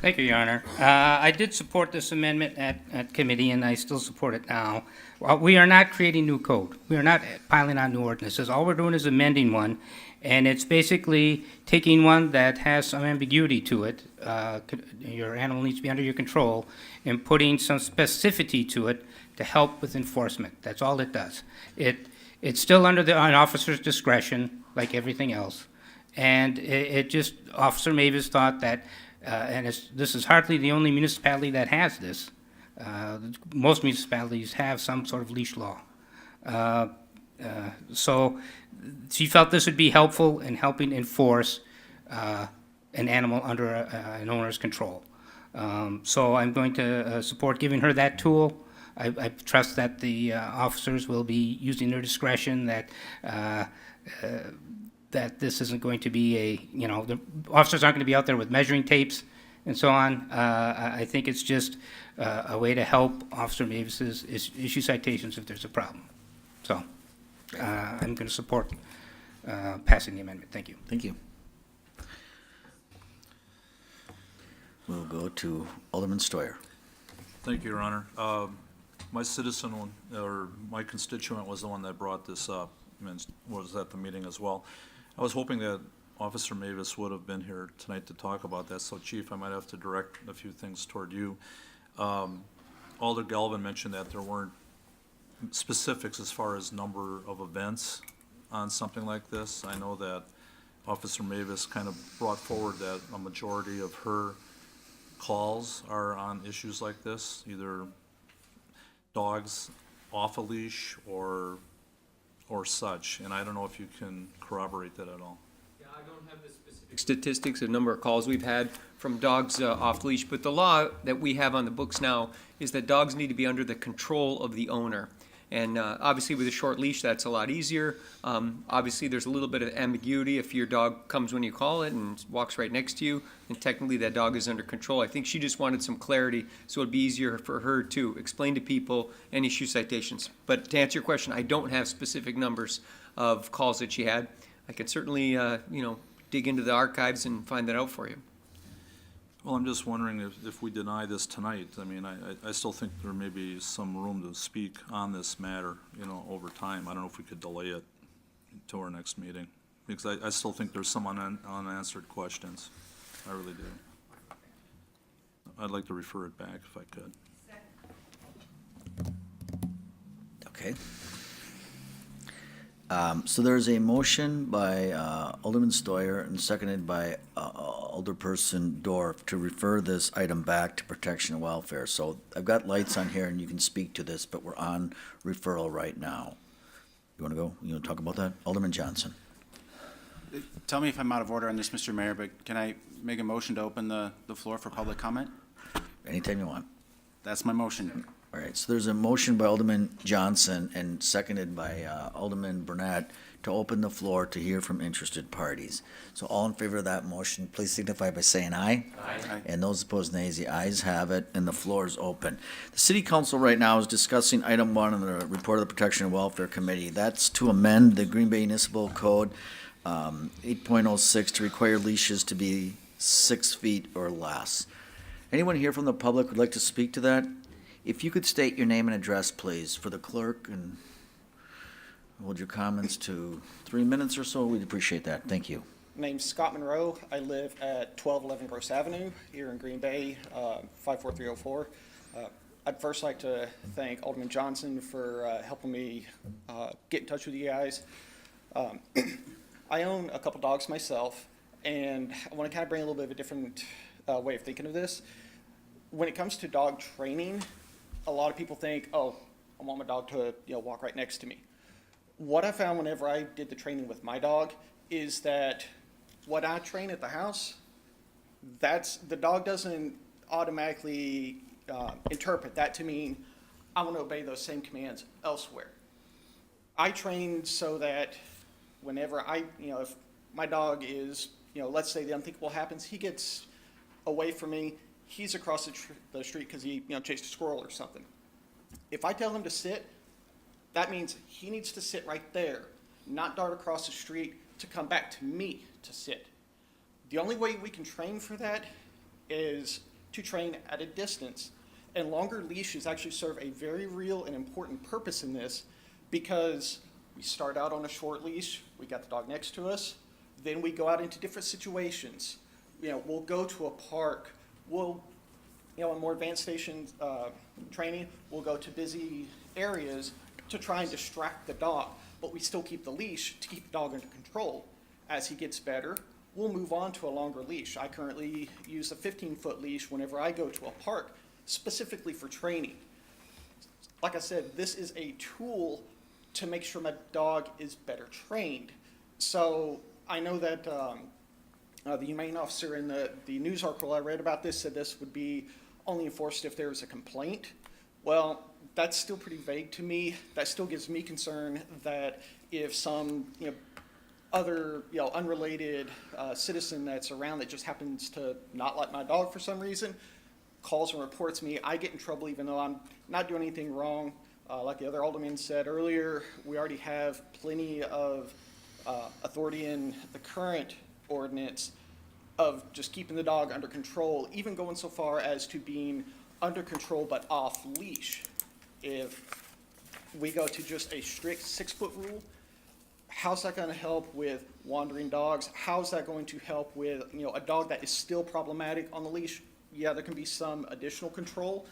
Thank you, Your Honor. I did support this amendment at committee, and I still support it now. Well, we are not creating new code. We are not piling on new ordinances. All we're doing is amending one, and it's basically taking one that has some ambiguity to it, your animal needs to be under your control, and putting some specificity to it to help with enforcement. That's all it does. It's still under an officer's discretion, like everything else. And it just, Officer Mavis thought that, and this is hardly the only municipality that has this. Most municipalities have some sort of leash law. So she felt this would be helpful in helping enforce an animal under an owner's control. So I'm going to support giving her that tool. I trust that the officers will be using their discretion, that that this isn't going to be a, the officers aren't going to be out there with measuring tapes and so on. I think it's just a way to help Officer Mavis's issue citations if there's a problem. So I'm going to support passing the amendment. Thank you. Thank you. We'll go to Alderman Stoyer. Thank you, Your Honor. My citizen, or my constituent was the one that brought this up, and was at the meeting as well. I was hoping that Officer Mavis would have been here tonight to talk about that, so Chief, I might have to direct a few things toward you. Alder Galvin mentioned that there weren't specifics as far as number of events on something like this. I know that Officer Mavis kind of brought forward that a majority of her calls are on issues like this, either dogs off a leash or such, and I don't know if you can corroborate that at all. Yeah, I don't have the specific statistics, the number of calls we've had from dogs off leash, but the law that we have on the books now is that dogs need to be under the control of the owner. And obviously with a short leash, that's a lot easier. Obviously, there's a little bit of ambiguity. If your dog comes when you call it and walks right next to you, then technically that dog is under control. I think she just wanted some clarity, so it'd be easier for her to explain to people and issue citations. But to answer your question, I don't have specific numbers of calls that she had. I could certainly, dig into the archives and find that out for you. Well, I'm just wondering if we deny this tonight, I mean, I still think there may be some room to speak on this matter, over time. I don't know if we could delay it to our next meeting, because I still think there's some unanswered questions. I really do. I'd like to refer it back if I could. Okay. So there's a motion by Alderman Stoyer and seconded by Alderperson Dorf to refer this item back to Protection and Welfare. So I've got lights on here and you can speak to this, but we're on referral right now. You want to go? You want to talk about that? Alderman Johnson. Tell me if I'm out of order on this, Mr. Mayor, but can I make a motion to open the floor for public comment? Anytime you want. That's my motion. All right, so there's a motion by Alderman Johnson and seconded by Alderman Burnett to open the floor to hear from interested parties. So all in favor of that motion, please signify by saying aye. Aye. And those opposed, nays. The ayes have it, and the floor is open. The City Council right now is discussing item 1 on the report of the Protection and Welfare Committee. That's to amend the Green Bay Municipal Code 8.06 to require leashes to be 6 feet or less. Anyone here from the public would like to speak to that? If you could state your name and address, please, for the clerk, and hold your comments to 3 minutes or so, we'd appreciate that. Thank you. Name's Scott Monroe. I live at 1211 Gross Avenue here in Green Bay, 54304. I'd first like to thank Alderman Johnson for helping me get in touch with you guys. I own a couple dogs myself, and I want to kind of bring a little bit of a different way of thinking of this. When it comes to dog training, a lot of people think, oh, I want my dog to walk right next to me. What I found whenever I did the training with my dog is that what I train at the house, the dog doesn't automatically interpret that to mean I want to obey those same commands elsewhere. I train so that whenever if my dog is, let's say the unthinkable happens, he gets away from me, he's across the street because he chased a squirrel or something. If I tell him to sit, that means he needs to sit right there, not dart across the street to come back to me to sit. The only way we can train for that is to train at a distance. And longer leashes actually serve a very real and important purpose in this, because we start out on a short leash, we got the dog next to us, then we go out into different situations. We'll go to a park, we'll, in more advanced station training, we'll go to busy areas to try and distract the dog, but we still keep the leash to keep the dog under control. As he gets better, we'll move on to a longer leash. I currently use a 15-foot leash whenever I go to a park, specifically for training. Like I said, this is a tool to make sure my dog is better trained. So I know that The humane officer in the news article I read about this said this would be only enforced if there was a complaint. Well, that's still pretty vague to me. That still gives me concern that if some, other, unrelated citizen that's around that just happens to not like my dog for some reason, calls and reports me, I get in trouble even though I'm not doing anything wrong. Like the other alderman said earlier, we already have plenty of authority in the current ordinance of just keeping the dog under control, even going so far as to being under control but off leash. If we go to just a strict 6-foot rule, how's that going to help with wandering dogs? How's that going to help with, a dog that is still problematic on the leash? Yeah, there can be some additional control,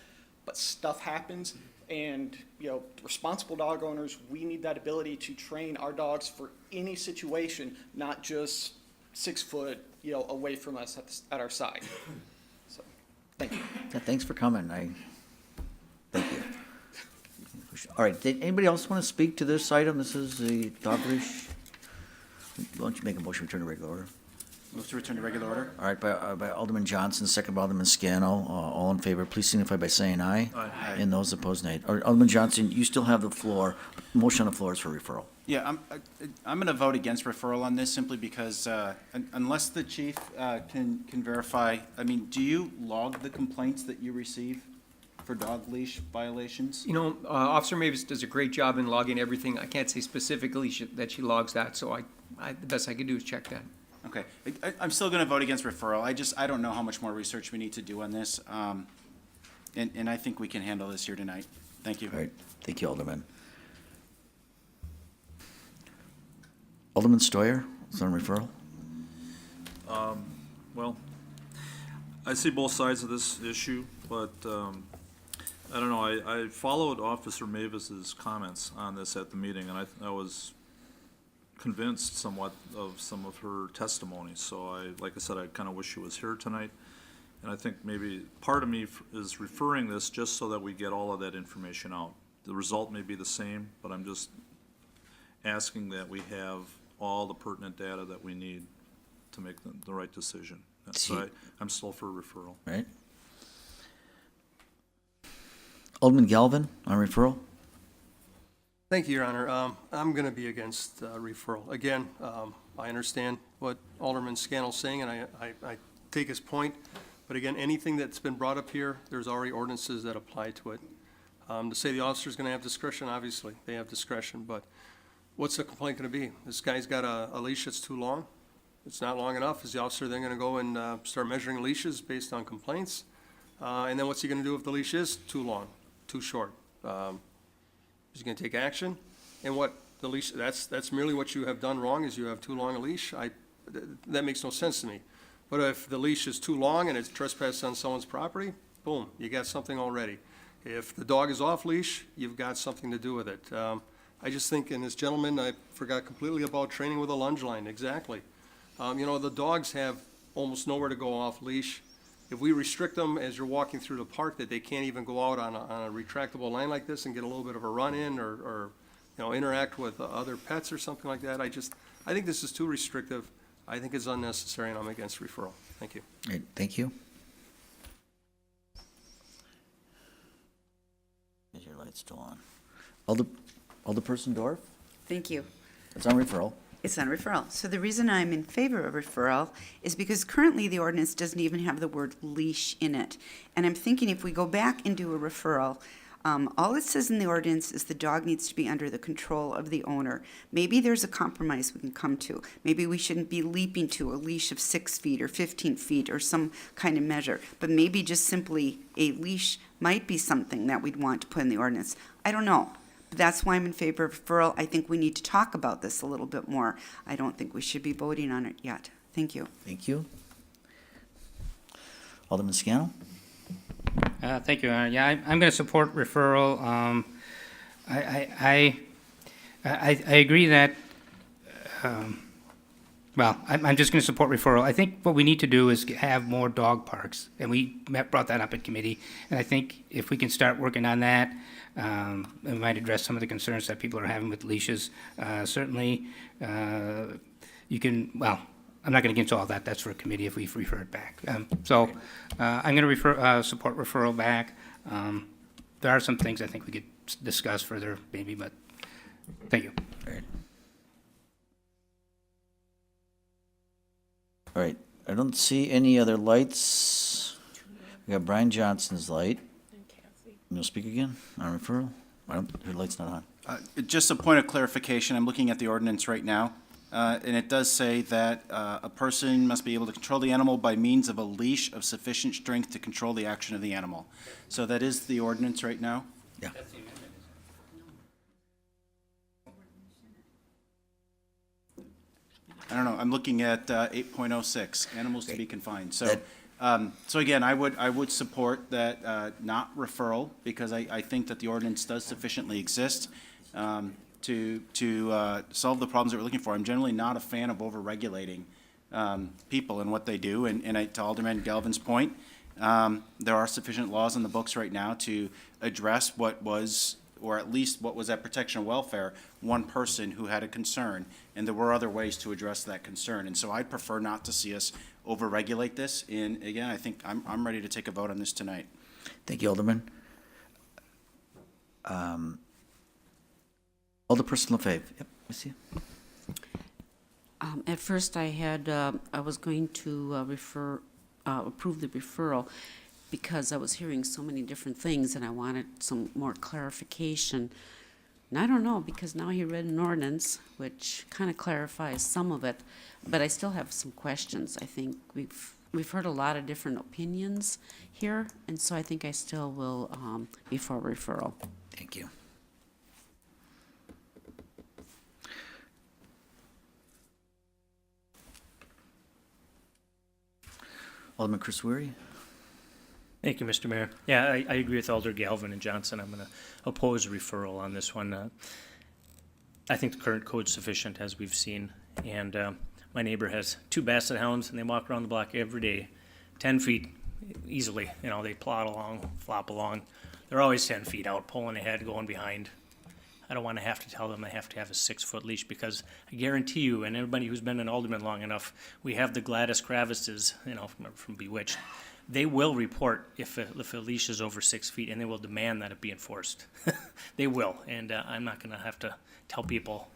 but stuff happens. And, responsible dog owners, we need that ability to train our dogs for any situation, not just 6 foot, away from us at our side. So, thank you. Yeah, thanks for coming. Thank you. All right, did anybody else want to speak to this item? This is the dog leash. Why don't you make a motion to return to regular order? Move to return to regular order. All right, by Alderman Johnson, second by Alderman Scannell. All in favor, please signify by saying aye. Aye. And those opposed, nay. Alderman Johnson, you still have the floor. Motion on the floor is for referral. Yeah, I'm going to vote against referral on this simply because unless the chief can verify, do you log the complaints that you receive for dog leash violations? Officer Mavis does a great job in logging everything. I can't say specifically that she logs that, so the best I can do is check that. Okay, I'm still going to vote against referral. I don't know how much more research we need to do on this. And I think we can handle this here tonight. Thank you. All right, thank you, Alderman. Alderman Stoyer, is on referral? Well, I see both sides of this issue, but I don't know. I followed Officer Mavis's comments on this at the meeting, and I was convinced somewhat of some of her testimony. So like I said, I kind of wish she was here tonight. And I think maybe part of me is referring this just so that we get all of that information out. The result may be the same, but I'm just asking that we have all the pertinent data that we need to make the right decision. So I'm still for referral. Right. Alderman Galvin, on referral? Thank you, Your Honor. I'm going to be against referral. Again, I understand what Alderman Scannell's saying, and I take his point. But again, anything that's been brought up here, there's already ordinances that apply to it. To say the officer's going to have discretion, obviously, they have discretion, but what's the complaint going to be? This guy's got a leash that's too long? It's not long enough? Is the officer then going to go and start measuring leashes based on complaints? And then what's he going to do if the leash is too long, too short? Is he going to take action? And what the leash, that's merely what you have done wrong, is you have too long a leash? That makes no sense to me. But if the leash is too long and it's trespassed on someone's property, boom, you got something already. If the dog is off leash, you've got something to do with it. I just think, and this gentleman, I forgot completely about training with a lunge line, exactly. The dogs have almost nowhere to go off leash. If we restrict them as you're walking through the park, that they can't even go out on a retractable line like this and get a little bit of a run in or interact with other pets or something like that, I think this is too restrictive. I think it's unnecessary, and I'm against referral. Thank you. All right, thank you. Is your light still on? Alderperson Dorff? Thank you. It's on referral. It's on referral. So the reason I'm in favor of referral is because currently the ordinance doesn't even have the word leash in it. And I'm thinking if we go back and do a referral, all it says in the ordinance is the dog needs to be under the control of the owner. Maybe there's a compromise we can come to. Maybe we shouldn't be leaping to a leash of 6 feet or 15 feet or some kind of measure. But maybe just simply a leash might be something that we'd want to put in the ordinance. I don't know. But that's why I'm in favor of referral. I think we need to talk about this a little bit more. I don't think we should be voting on it yet. Thank you. Thank you. Alderman Scannell? Thank you, Aaron. Yeah, I'm going to support referral. I agree that, I'm just going to support referral. I think what we need to do is have more dog parks, and we brought that up in committee. And I think if we can start working on that, it might address some of the concerns that people are having with leashes. Certainly, you can, I'm not going to get into all that. That's for a committee if we refer it back. So I'm going to support referral back. There are some things I think we could discuss further maybe, but thank you. All right, I don't see any other lights. We got Brian Johnson's light. You'll speak again on referral? Her light's not on. Just a point of clarification, I'm looking at the ordinance right now, and it does say that a person must be able to control the animal by means of a leash of sufficient strength to control the action of the animal. So that is the ordinance right now? Yeah. I don't know, I'm looking at 8.06, animals to be confined. So, That- so again, I would support that not referral, because I think that the ordinance does sufficiently exist to solve the problems that we're looking for. I'm generally not a fan of over-regulating people and what they do, and to Alderman Galvin's point, there are sufficient laws in the books right now to address what was, or at least what was at Protection and Welfare, one person who had a concern, and there were other ways to address that concern. And so I'd prefer not to see us over-regulate this, and again, I think I'm ready to take a vote on this tonight. Thank you, Alderman. Alderperson LaFave. Yep, I see you. At first, I was going to approve the referral because I was hearing so many different things and I wanted some more clarification. And I don't know, because now he read an ordinance, which kind of clarifies some of it, but I still have some questions. I think we've heard a lot of different opinions here, and so I think I still will be for referral. Thank you. Alderman Chris Weary. Thank you, Mr. Mayor. Yeah, I agree with Alder Galvin and Johnson. I'm going to oppose referral on this one. I think the current code's sufficient, as we've seen, and my neighbor has 2 basset hounds, and they walk around the block every day, 10 feet easily. You know, they plod along, flop along. They're always 10 feet out, pulling ahead, going behind. I don't want to have to tell them they have to have a 6-foot leash, because I guarantee you, and everybody who's been an alderman long enough, we have the Gladys Kravitzes, you know, from Bewitched. They will report if a leash is over 6 feet, and they will demand that it be enforced. They will, and I'm not going to have to tell people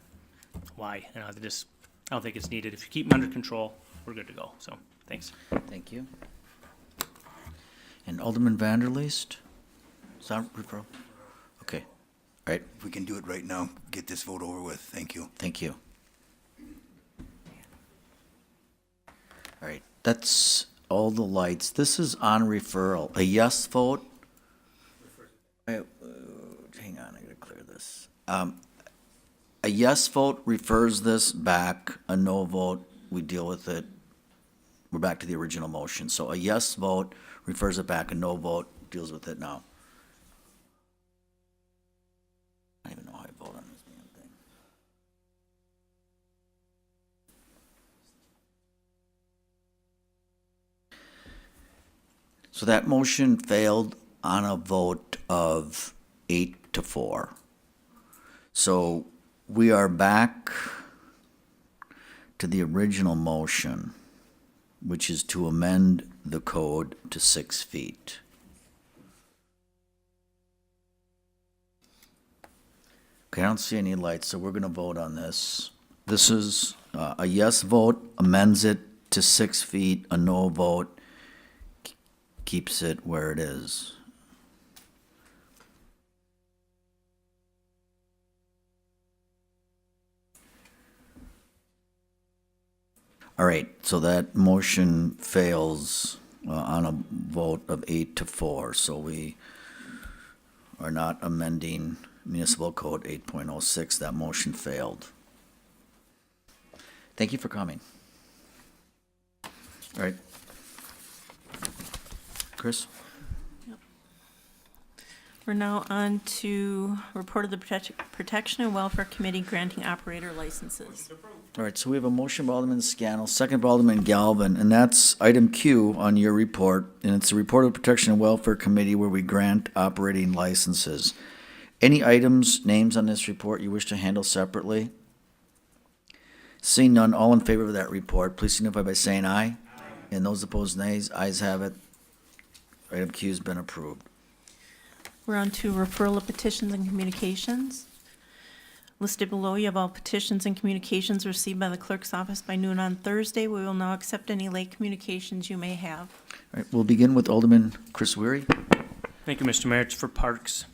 why. You know, I don't think it's needed. If you keep them under control, we're good to go. So, thanks. Thank you. And Alderman Vanderleest? Is that referral? Okay. All right. If we can do it right now, get this vote over with. Thank you. Thank you. All right. That's all the lights. This is on referral. A yes vote? Hang on, I gotta clear this. A yes vote refers this back. A no vote, we deal with it. We're back to the original motion. So a yes vote refers it back. A no vote deals with it now. I don't even know how I vote on this damn thing. So that motion failed on a vote of 8-4. So we are back to the original motion, which is to amend the code to 6 feet. Okay, I don't see any lights, so we're going to vote on this. This is a yes vote amends it to 6 feet. A no vote keeps it where it is. All right, so that motion fails on a vote of 8-4, so we are not amending Municipal Code 8.06. That motion failed. Thank you for coming. All right. Chris? We're now on to report of the Protection and Welfare Committee granting operator licenses. All right, so we have a motion by Alderman Scannell, second by Alderman Galvin, and that's item Q on your report, and it's a report of the Protection and Welfare Committee where we grant operating licenses. Any items, names on this report you wish to handle separately? Seeing none, all in favor of that report, please signify by saying aye. And those opposed, nays. Ayes have it. Item Q has been approved. We're on to referral of petitions and communications. Listed below, you have all petitions and communications received by the clerk's office by noon on Thursday. We will now accept any late communications you may have. All right, we'll begin with Alderman Chris Weary. Thank you, Mr. Mayor. It's for Parks.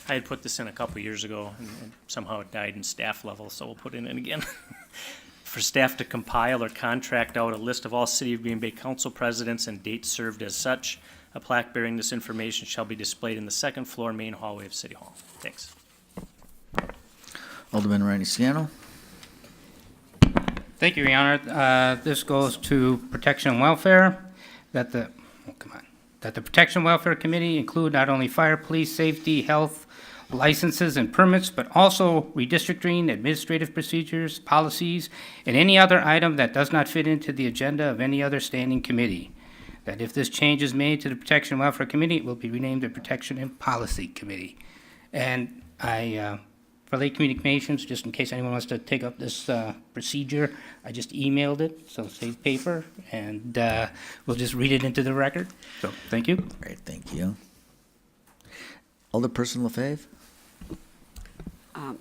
I had put this in a couple years ago, and somehow it died in staff level, so we'll put it in again. For staff to compile or contract out a list of all City of Green Bay council presidents and dates served as such. A plaque bearing this information shall be displayed in the second floor main hallway of City Hall. Thanks. Alderman Randy Scannell. Thank you, Your Honor. This goes to Protection and Welfare, that the Protection and Welfare Committee include not only fire, police, safety, health, licenses and permits, but also redistricting, administrative procedures, policies, and any other item that does not fit into the agenda of any other standing committee. That if this change is made to the Protection and Welfare Committee, it will be renamed the Protection and Policy Committee. And for late communications, just in case anyone wants to take up this procedure, I just emailed it, so save paper, and we'll just read it into the record. So, thank you. All right, thank you. Alderperson LaFave.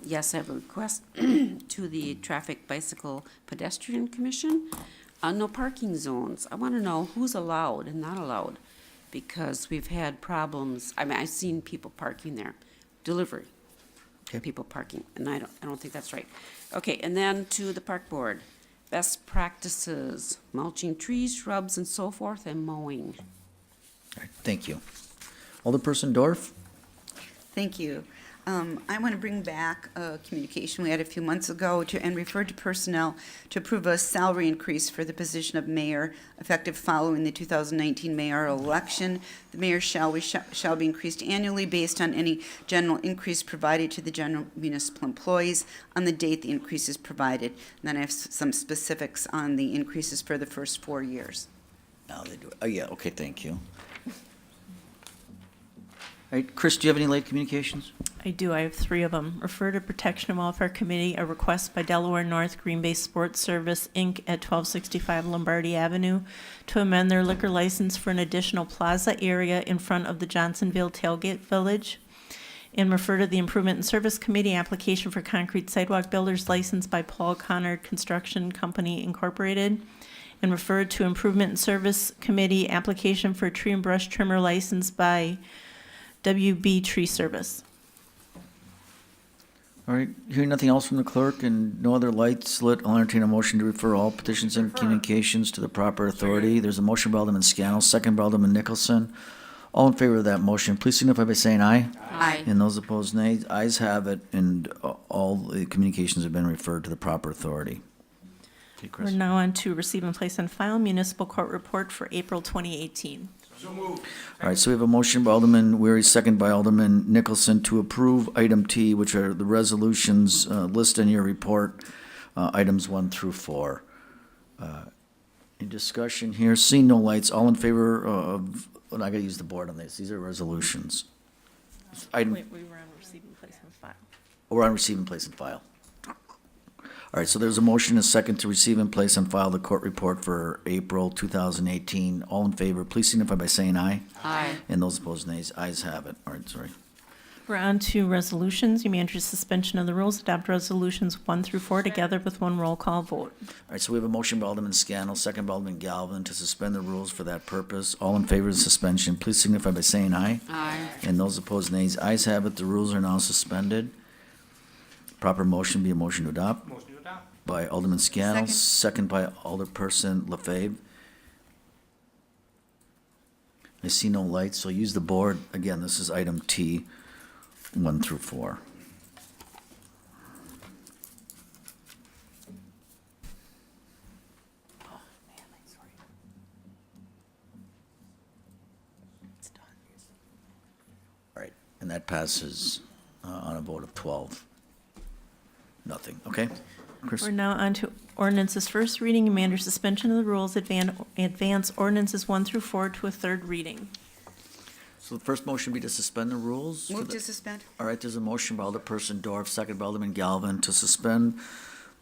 Yes, I have a request to the Traffic Bicycle Pedestrian Commission. No parking zones. I want to know who's allowed and not allowed, because we've had problems. I mean, I've seen people parking there, delivery. Okay. People parking, and I don't think that's right. Okay, and then to the park board, best practices, mulching trees, shrubs, and so forth, and mowing. All right, thank you. Alderperson Dorff. Thank you. I want to bring back a communication we had a few months ago and refer to personnel to approve a salary increase for the position of mayor effective following the 2019 mayoral election. The mayor shall be increased annually based on any general increase provided to the general municipal employees on the date the increase is provided. And then I have some specifics on the increases for the first 4 years. Now they do it. Oh, yeah, okay, thank you. All right, Chris, do you have any late communications? I do. I have 3 of them. Refer to Protection and Welfare Committee, a request by Delaware North Green Bay Sports Service, Inc. at 1265 Lombardi Avenue to amend their liquor license for an additional plaza area in front of the Johnsonville Tailgate Village. And refer to the Improvement and Service Committee, application for concrete sidewalk builders licensed by Paul Connor Construction Company Incorporated. And refer to Improvement and Service Committee, application for tree and brush trimmer licensed by WB Tree Service. All right, hearing nothing else from the clerk and no other lights lit, I'll entertain a motion to refer all petitions and communications to the proper authority. There's a motion by Alderman Scannell, second by Alderman Nicholson. All in favor of that motion, please signify by saying aye. Aye. And those opposed, nay. Ayes have it, and all the communications have been referred to the proper authority. Okay, We're Chris. now on to receive and place on file municipal court report for April 2018. All right, so we have a motion by Alderman Weary, second by Alderman Nicholson to approve item T, which are the resolutions listed in your report, items 1 through 4. In discussion here, seeing no lights, all in favor of, I gotta use the board on this, these are resolutions. Item, We were on receive and place on file. we're on receive and place and file. All right, so there's a motion and a second to receive and place on file the court report for April 2018. All in favor, please signify by saying aye. Aye. And those opposed, nays. Ayes have it. All right, sorry. We're on to resolutions. You may enter suspension of the rules, adopt resolutions 1 through 4 together with one roll call vote. All right, so we have a motion by Alderman Scannell, second by Alderman Galvin to suspend the rules for that purpose. All in favor of the suspension, please signify by saying aye. Aye. And those opposed, nays. Ayes have it. The rules are now suspended. Proper motion be a motion to adopt. Motion to adopt. By Alderman Scannell, Second. second by Alderperson LaFave. I see no lights, so use the board. Again, this is item T, 1 through 4. All right, and that passes on a vote of 12. Nothing, okay? Chris? We're now on to ordinances first reading. You may enter suspension of the rules, advance ordinances 1 through 4 to a third reading. So the first motion be to suspend the rules? for Move the- to suspend. All right, there's a motion by Alderperson Dorff, second by Alderman Galvin, to suspend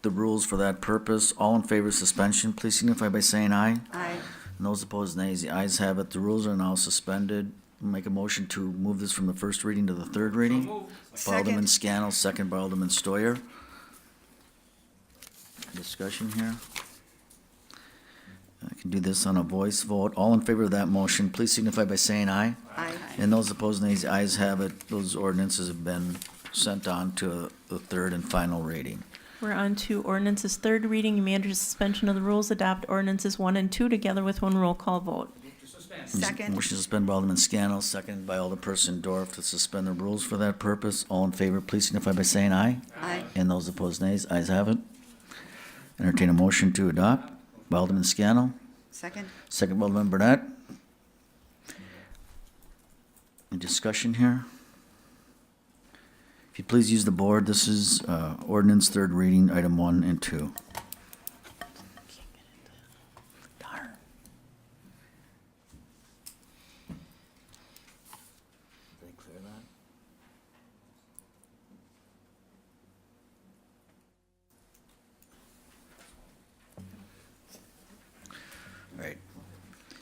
the rules for that purpose. All in favor of suspension, please signify by saying aye. Aye. And those opposed, nays. The ayes have it. The rules are now suspended. Make a motion to move this from the first reading to the third reading. By Alderman Scannell, second by Alderman Stoyer. Discussion here. I can do this on a voice vote. All in favor of that motion, please signify by saying aye. Aye. And those opposed, nays. The ayes have it. Those ordinances have been sent on to the third and final reading. We're on to ordinances third reading, and mandatory suspension of the rules, adopt ordinances 1 and 2 together with one roll call vote. Second. Motion to suspend by Alderman Scannell, second by Alderperson Dorf to suspend the rules for that purpose. All in favor, please signify by saying aye. Aye. And those opposed, nays. Ayes have it. Entertain a motion to adopt by Alderman Scannell, Second. second by Alderman Burnett. Any discussion here? If you'd please use the board, this is ordinance third reading, item 1 and 2. Darn. Did I clear that? Right.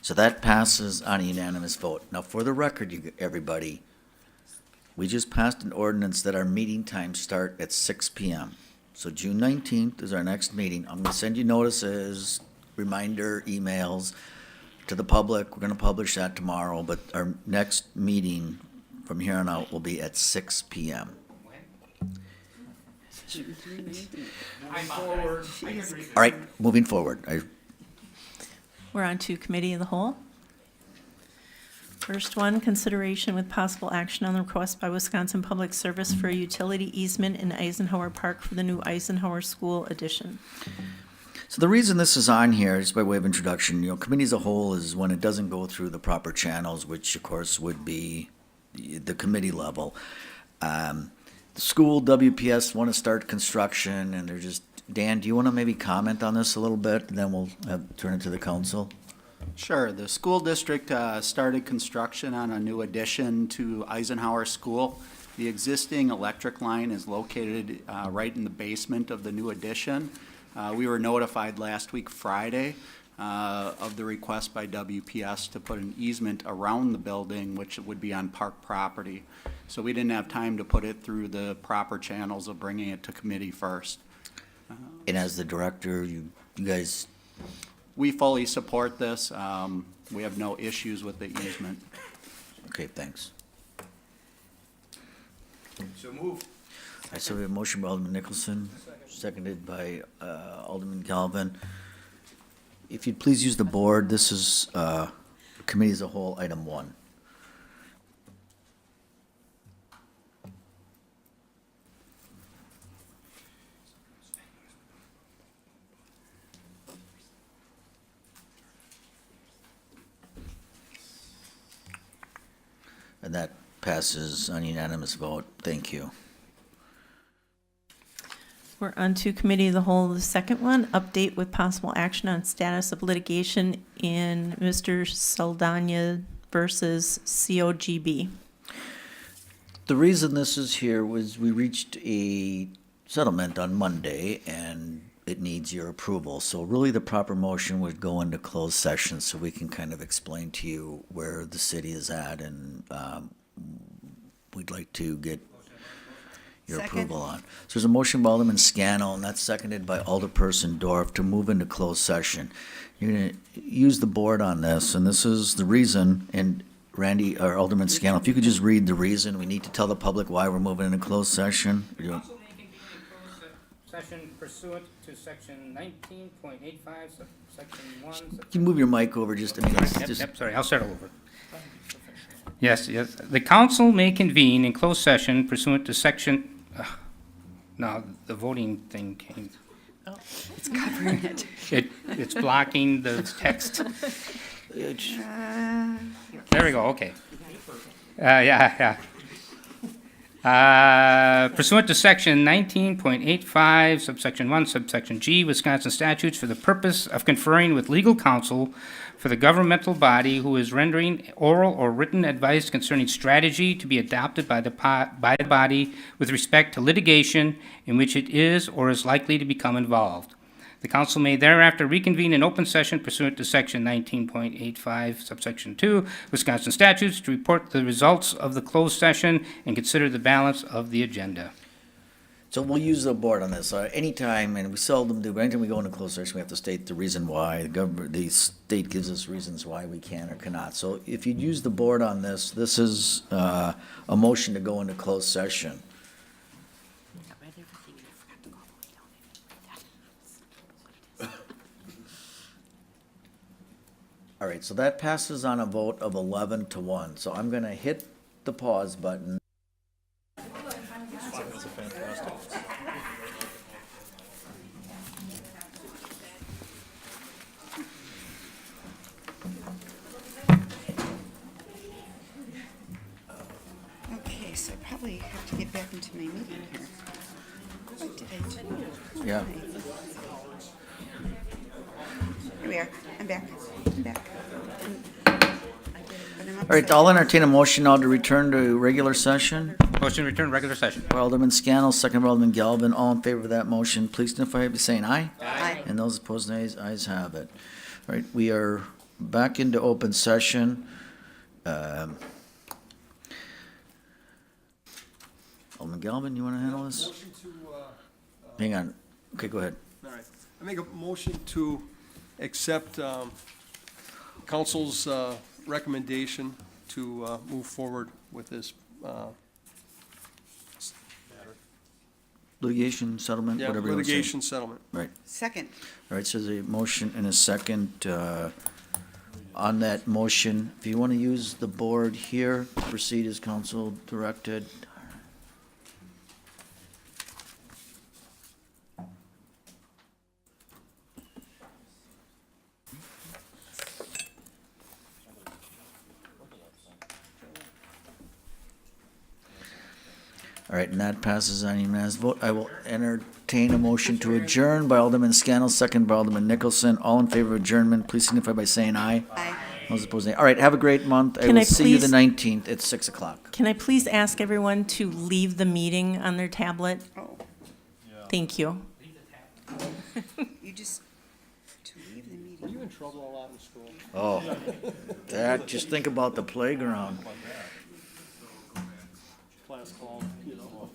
So that passes on a unanimous vote. Now, for the record, everybody, we just passed an ordinance that our meeting times start at 6 PM. So June 19th is our next meeting. I'm gonna send you notices, reminder emails to the public. We're gonna publish that tomorrow, but our next meeting from here on out will be at 6 PM. All right, moving forward. We're on to committee of the whole. First one, consideration with possible action on the request by Wisconsin Public Service for a utility easement in Eisenhower Park for the new Eisenhower School addition. So the reason this is on here, just by way of introduction, committee as a whole is when it doesn't go through the proper channels, which of course would be the committee level. The school, WPS, want to start construction, and they're just, Dan, do you want to maybe comment on this a little bit, and then we'll turn it to the council? Sure. The school district started construction on a new addition to Eisenhower School. The existing electric line is located right in the basement of the new addition. We were notified last week, Friday, of the request by WPS to put an easement around the building, which would be on park property. So we didn't have time to put it through the proper channels of bringing it to committee first. And as the director, you guys, We fully support this. We have no issues with the easement. okay, thanks. So move. I so we have a motion by Alderman Nicholson, seconded by Alderman Galvin. If you'd please use the board, this is committee as a whole, item 1. And that passes on unanimous vote. Thank you. We're on to committee of the whole, the second one, update with possible action on status of litigation in Mr. Saldana versus COGB. The reason this is here was we reached a settlement on Monday, and it needs your approval. So really, the proper motion would go into closed session so we can kind of explain to you where the city is at, and we'd like to get your Second. approval on. So there's a motion by Alderman Scannell, and that's seconded by Alderperson Dorf to move into closed session. You're gonna use the board on this, and this is the reason, and Randy, or Alderman Scannell, if you could just read the reason, we need to tell the public why we're moving into closed session. Council may convene in closed session pursuant to section 19.85, section 1. Can you move your mic over just a minute? Yep, sorry, I'll start over. Yes. The council may convene in closed session pursuant to section, now, the voting thing came. It's covering it. It's blocking the text. There we go, okay. Yeah. Pursuant to Section 19.85, subsection 1, subsection G, Wisconsin statutes, for the purpose of conferring with legal counsel for the governmental body who is rendering oral or written advice concerning strategy to be adopted by the body with respect to litigation in which it is or is likely to become involved. The council may thereafter reconvene in open session pursuant to Section 19.85, subsection 2, Wisconsin statutes, to report the results of the closed session and consider the balance of the agenda. So we'll use the board on this, anytime, and we seldom do, but anytime we go into closed session, we have to state the reason why. The state gives us reasons why we can or cannot. So if you'd use the board on this, this is a motion to go into closed session. All right, so that passes on a vote of 11 to 1. So I'm going to hit the pause button. Okay, so I probably have to get back into my meeting here. What did I do? Yeah. Here we are. I'm back. I'm back. All right, I'll entertain a motion now to return to regular session. Motion to return to regular session. By Alderman Scannell, second by Alderman Galvin. All in favor of that motion, please signify by saying aye. Aye. And those opposed, nays. Ayes have it. All right, we are back into open session. Alderman Galvin, you want to handle this? Hang on. Okay, go ahead. All right. I make a motion to accept council's recommendation to move forward with this matter. Litigation, settlement, Yeah, whatever you want to say. litigation settlement. Right. Second. All right, so there's a motion and a second. On that motion, if you want to use the board here, proceed as council directed. All right, and that passes on unanimous vote. I will entertain a motion to adjourn by Alderman Scannell, second by Alderman Nicholson. All in favor of adjournment, please signify by saying aye. Aye. Those opposed, nay. All right, have a great month. I Can will I see you the please- 19th at 6 o'clock. Can I please ask everyone to leave the meeting on their tablet? Oh, Thank you. you just, to leave the meeting. Are you in trouble a lot in school? Oh, that, just think about the playground. Class called, you know.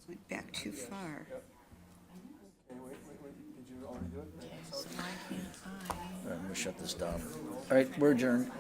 Went back too far. Did you already do it? All right, I'm gonna shut this down. All right, we're adjourned.